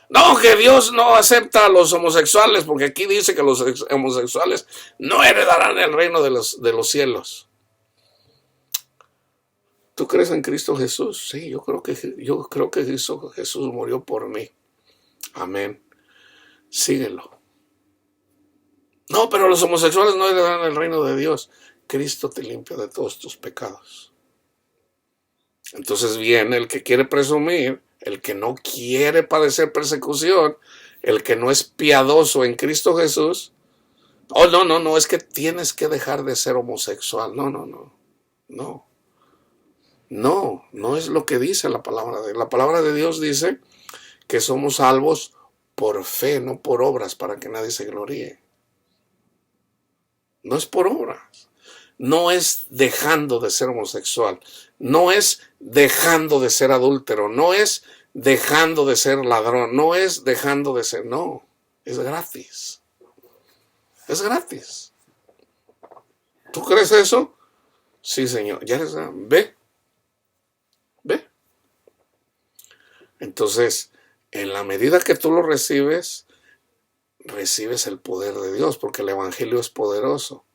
[SPEAKER 1] No, que Dios no acepta a los homosexuales, porque aquí dice que los homosexuales no heredarán el reino de los cielos. ¿Tú crees en Cristo Jesús? Sí, yo creo que Jesús murió por mí. Amén. Síguelo. No, pero los homosexuales no heredarán el reino de Dios. Cristo te limpia de todos tus pecados. Entonces viene el que quiere presumir, el que no quiere padecer persecución, el que no es piadoso en Cristo Jesús. Oh, no, es que tienes que dejar de ser homosexual. No es lo que dice la palabra de Dios. La palabra de Dios dice que somos salvos por fe, no por obras, para que nadie se gloríe. No es por obras. No es dejando de ser homosexual. No es dejando de ser adúltero. No es dejando de ser ladrón. No es dejando de ser. No, es gratis. Es gratis. ¿Tú crees eso? Sí, Señor. Ya eres, ve. Entonces, en la medida que tú lo recibes, recibes el poder de Dios, porque el evangelio es poderoso.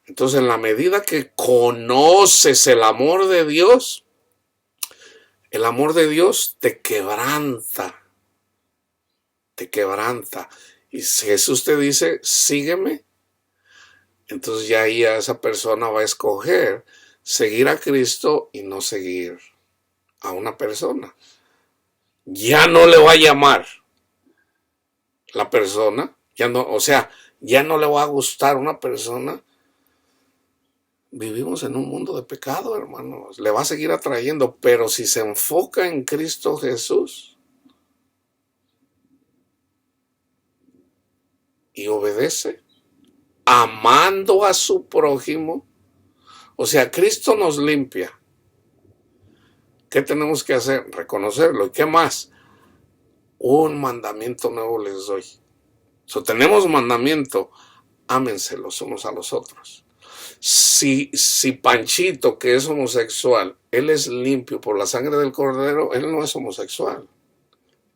[SPEAKER 1] Entonces, en la medida que conoces el amor de Dios te quebranta. Te quebranta. Y si Jesús te dice, sígueme, entonces ya ahí esa persona va a escoger seguir a Cristo y no seguir a una persona. Ya no le va a llamar la persona, ya no le va a gustar una persona. Vivimos en un mundo de pecado, hermanos. Le va a seguir atrayendo, pero si se enfoca en Cristo Jesús y obedece, amando a su prójimo, o sea, Cristo nos limpia. ¿Qué tenemos que hacer? Reconocerlo. ¿Y qué más? Un mandamiento nuevo les doy. Tenemos mandamiento, ámense los unos a los otros. Si Panchito, que es homosexual, él es limpio por la sangre del Cordero, él no es homosexual.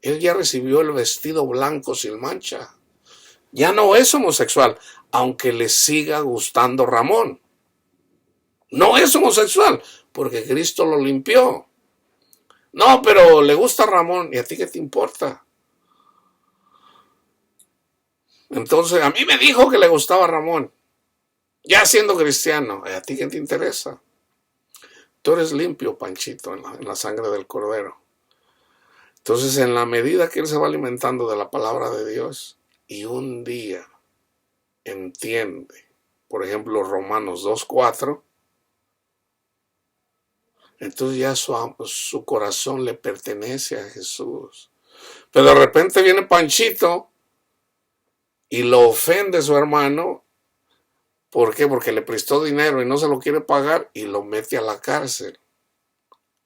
[SPEAKER 1] Él ya recibió el vestido blanco sin mancha. Ya no es homosexual, aunque le siga gustando Ramón. No es homosexual, porque Cristo lo limpió. No, pero le gusta Ramón, ¿y a ti qué te importa? Entonces, a mí me dijo que le gustaba Ramón, ya siendo cristiano. ¿A ti qué te interesa? Tú eres limpio, Panchito, en la sangre del Cordero. Entonces, en la medida que él se va alimentando de la palabra de Dios y un día entiende, por ejemplo, Romanos 2:4, entonces ya su corazón le pertenece a Jesús. Pero de repente viene Panchito y lo ofende a su hermano. ¿Por qué? Porque le prestó dinero y no se lo quiere pagar y lo mete a la cárcel.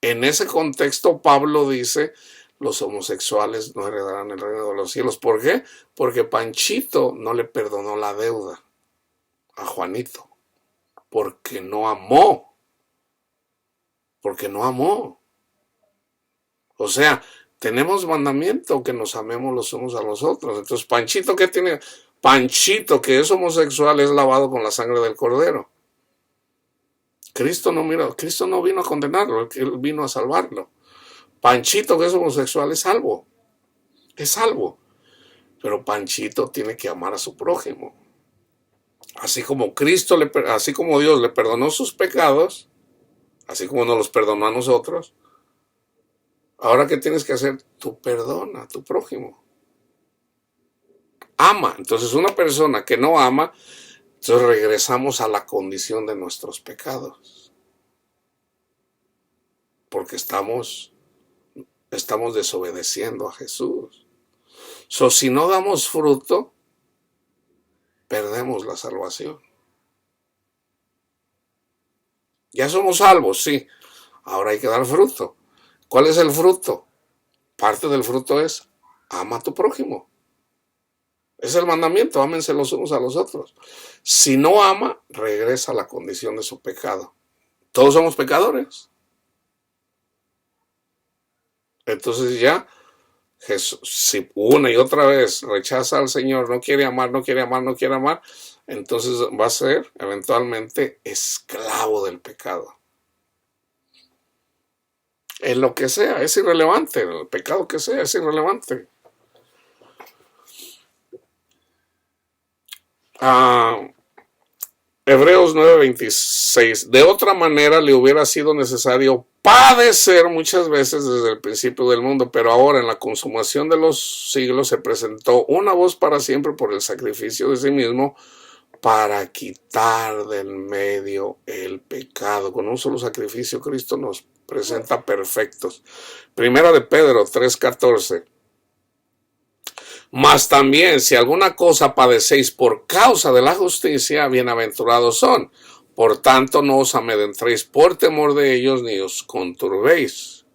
[SPEAKER 1] En ese contexto, Pablo dice, los homosexuales no heredarán el reino de los cielos. ¿Por qué? Porque Panchito no le perdonó la deuda a Juanito. Porque no amó. O sea, tenemos mandamiento que nos amemos los unos a los otros. Entonces, Panchito, ¿qué tiene? Panchito, que es homosexual, es lavado con la sangre del Cordero. Cristo no vino a condenarlo, él vino a salvarlo. Panchito, que es homosexual, es salvo. Es salvo. Pero Panchito tiene que amar a su prójimo. Así como Dios le perdonó sus pecados, así como nos los perdonó a nosotros, ahora ¿qué tienes que hacer? Tú perdona a tu prójimo. Ama. Entonces una persona que no ama, entonces regresamos a la condición de nuestros pecados. porque estamos desobedeciendo a Jesús. Si no damos fruto, perdemos la salvación. Ya somos salvos, sí. Ahora hay que dar fruto. ¿Cuál es el fruto? Parte del fruto es ama a tu prójimo. Es el mandamiento, ámense los unos a los otros. Si no ama, regresa a la condición de su pecado. Todos somos pecadores. Entonces ya Jesús, si una y otra vez rechaza al Señor, no quiere amar, entonces va a ser eventualmente esclavo del pecado. En lo que sea, es irrelevante, en el pecado que sea, es irrelevante. Hebreos 9:26. De otra manera le hubiera sido necesario padecer muchas veces desde el principio del mundo, pero ahora en la consumación de los siglos se presentó una voz para siempre por el sacrificio de sí mismo para quitar del medio el pecado. Con un solo sacrificio Cristo nos presenta perfectos. Primera de Pedro 3:14. Mas también, si alguna cosa padecéis por causa de la justicia, bienaventurados son. Por tanto, no os amedrentéis por temor de ellos, ni os conturbéis.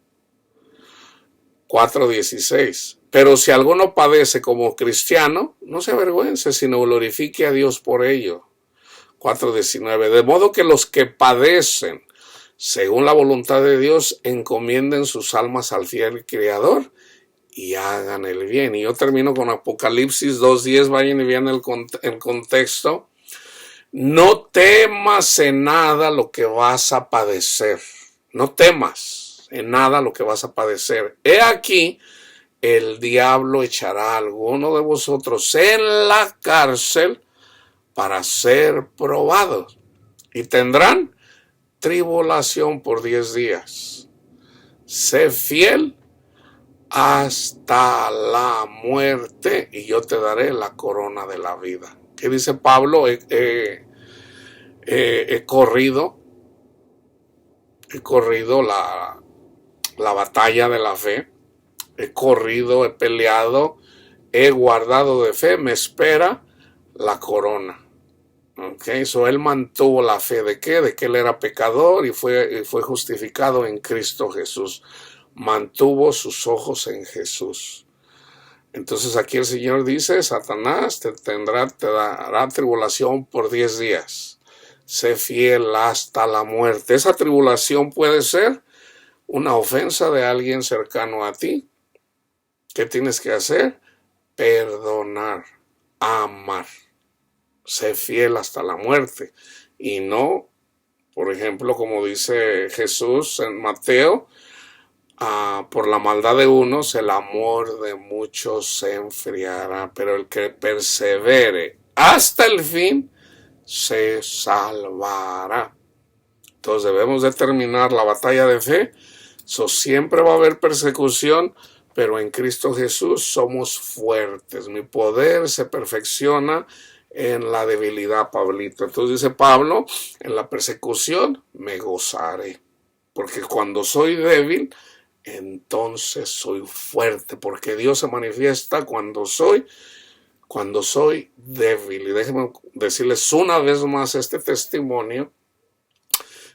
[SPEAKER 1] 4:16. Pero si alguno padece como cristiano, no se avergüence, sino glorifique a Dios por ello. 4:19. De modo que los que padecen, según la voluntad de Dios, encomienden sus almas al fiel Creador y hagan el bien. Y yo termino con Apocalipsis 2:10, vayan y vean el contexto. No temas en nada lo que vas a padecer. No temas en nada lo que vas a padecer. He aquí, el diablo echará a alguno de vosotros en la cárcel para ser probados. Y tendrán tribulación por 10 días. Sé fiel hasta la muerte y yo te daré la corona de la vida. ¿Qué dice Pablo? He corrido la batalla de la fe, he peleado, he guardado de fe, me espera la corona. Okay, él mantuvo la fe ¿de qué? De que él era pecador y fue justificado en Cristo Jesús. Mantuvo sus ojos en Jesús. Entonces aquí el Señor dice, Satanás te dará tribulación por 10 días. Sé fiel hasta la muerte. Esa tribulación puede ser una ofensa de alguien cercano a ti. ¿Qué tienes que hacer? Perdonar, amar. Sé fiel hasta la muerte. Y no, por ejemplo, como dice Jesús en Mateo, por la maldad de unos, el amor de muchos se enfriará, pero el que persevere hasta el fin, se salvará. Entonces debemos de terminar la batalla de fe. Siempre va a haber persecución, pero en Cristo Jesús somos fuertes. Mi poder se perfecciona en la debilidad, Pablito. Entonces dice Pablo, en la persecución me gozaré, porque cuando soy débil, entonces soy fuerte, porque Dios se manifiesta cuando soy débil. Y déjenme decirles una vez más este testimonio.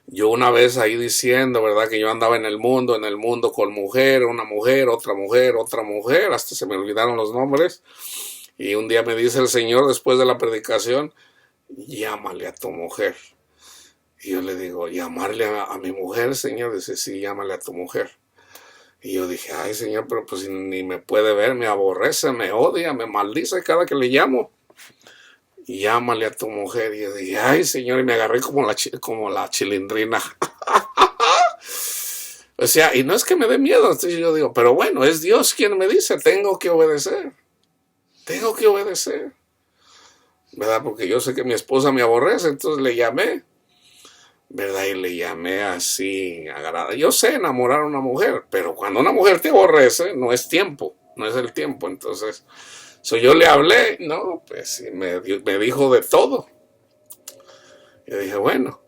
[SPEAKER 1] Yo una vez ahí diciendo, ¿verdad? Que yo andaba en el mundo con una mujer, otra mujer, hasta se me olvidaron los nombres. Y un día me dice el Señor después de la predicación, llámale a tu mujer. Y yo le digo, ¿llamarle a mi mujer, Señor? Dice, sí, llámale a tu mujer. Y yo dije, ay, Señor, pero pues ni me puede ver, me aborrece, me odia, me maldice cada que le llamo. Y llámale a tu mujer. Y yo dije, ay, Señor, y me agarré como la chilindrina. O sea, y no es que me dé miedo, entonces yo digo, pero bueno, es Dios quien me dice, tengo que obedecer, ¿verdad? Porque yo sé que mi esposa me aborrece, entonces le llamé, ¿verdad? Y le llamé así, agradable. Yo sé enamorar a una mujer, pero cuando una mujer te aborrece, no es el tiempo. Entonces, yo le hablé, no, pues me dijo de todo. Yo dije, bueno,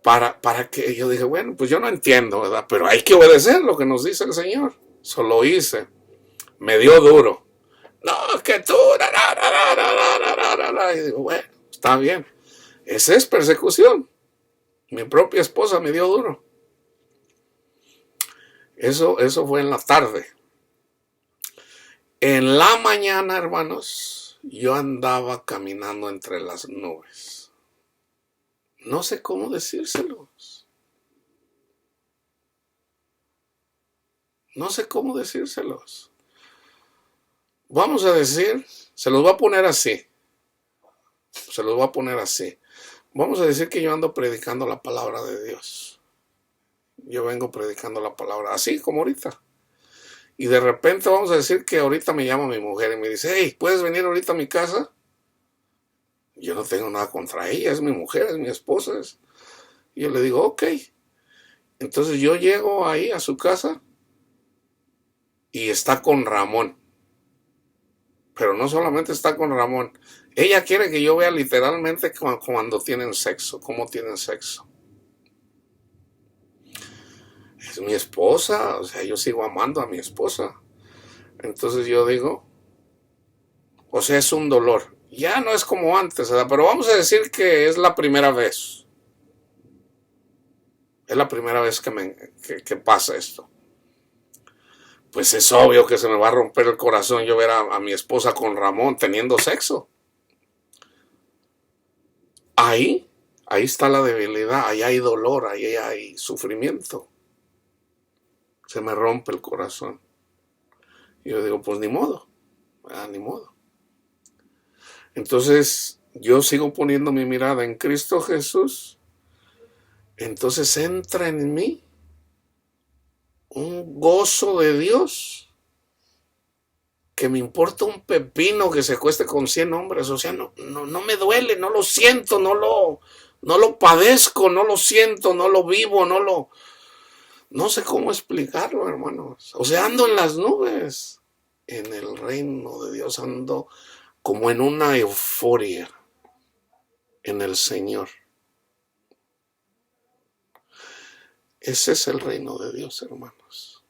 [SPEAKER 1] para que yo dije, bueno, pues yo no entiendo, ¿verdad? Pero hay que obedecer lo que nos dice el Señor. Eso lo hice. Me dio duro. No, que tú... Y digo, bueno, está bien. Esa es persecución. Mi propia esposa me dio duro. Eso fue en la tarde. En la mañana, hermanos, yo andaba caminando entre las nubes. No sé cómo decírselos. No sé cómo decírselos. Vamos a decir, se los voy a poner así. Se los voy a poner así. Vamos a decir que yo ando predicando la palabra de Dios. Yo vengo predicando la palabra, así como ahorita. Y de repente vamos a decir que ahorita me llama mi mujer y me dice, hey, ¿puedes venir ahorita a mi casa? Yo no tengo nada contra ella, es mi mujer, es mi esposa. Y yo le digo, ok. Entonces yo llego ahí a su casa y está con Ramón. Pero no solamente está con Ramón. Ella quiere que yo vea literalmente cuando tienen sexo, cómo tienen sexo. Es mi esposa, o sea, yo sigo amando a mi esposa. Entonces yo digo, o sea, es un dolor. Ya no es como antes, ¿verdad? Pero vamos a decir que es la primera vez. Es la primera vez que pasa esto. Pues es obvio que se me va a romper el corazón yo ver a mi esposa con Ramón teniendo sexo. Ahí está la debilidad, ahí hay dolor, ahí hay sufrimiento. Se me rompe el corazón. Y yo digo, pues ni modo, ni modo. Entonces yo sigo poniendo mi mirada en Cristo Jesús. Entonces entra en mí un gozo de Dios que me importa un pepino que se acueste con 100 hombres. O sea, no me duele, no lo siento, no lo padezco, no lo siento, no lo vivo, no sé cómo explicarlo, hermanos. O sea, ando en las nubes. En el reino de Dios ando como en una euforia en el Señor. Ese es el reino de Dios, hermanos.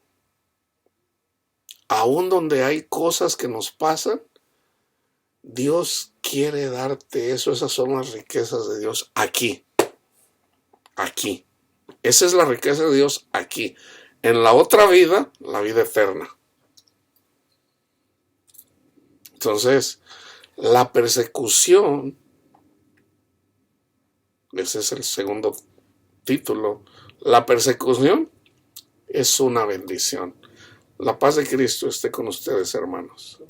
[SPEAKER 1] Aún donde hay cosas que nos pasan, Dios quiere darte eso. Esas son las riquezas de Dios aquí. Aquí. Esa es la riqueza de Dios aquí. En la otra vida, la vida eterna. Entonces, la persecución, ese es el segundo título, la persecución es una bendición. La paz de Cristo esté con ustedes, hermanos.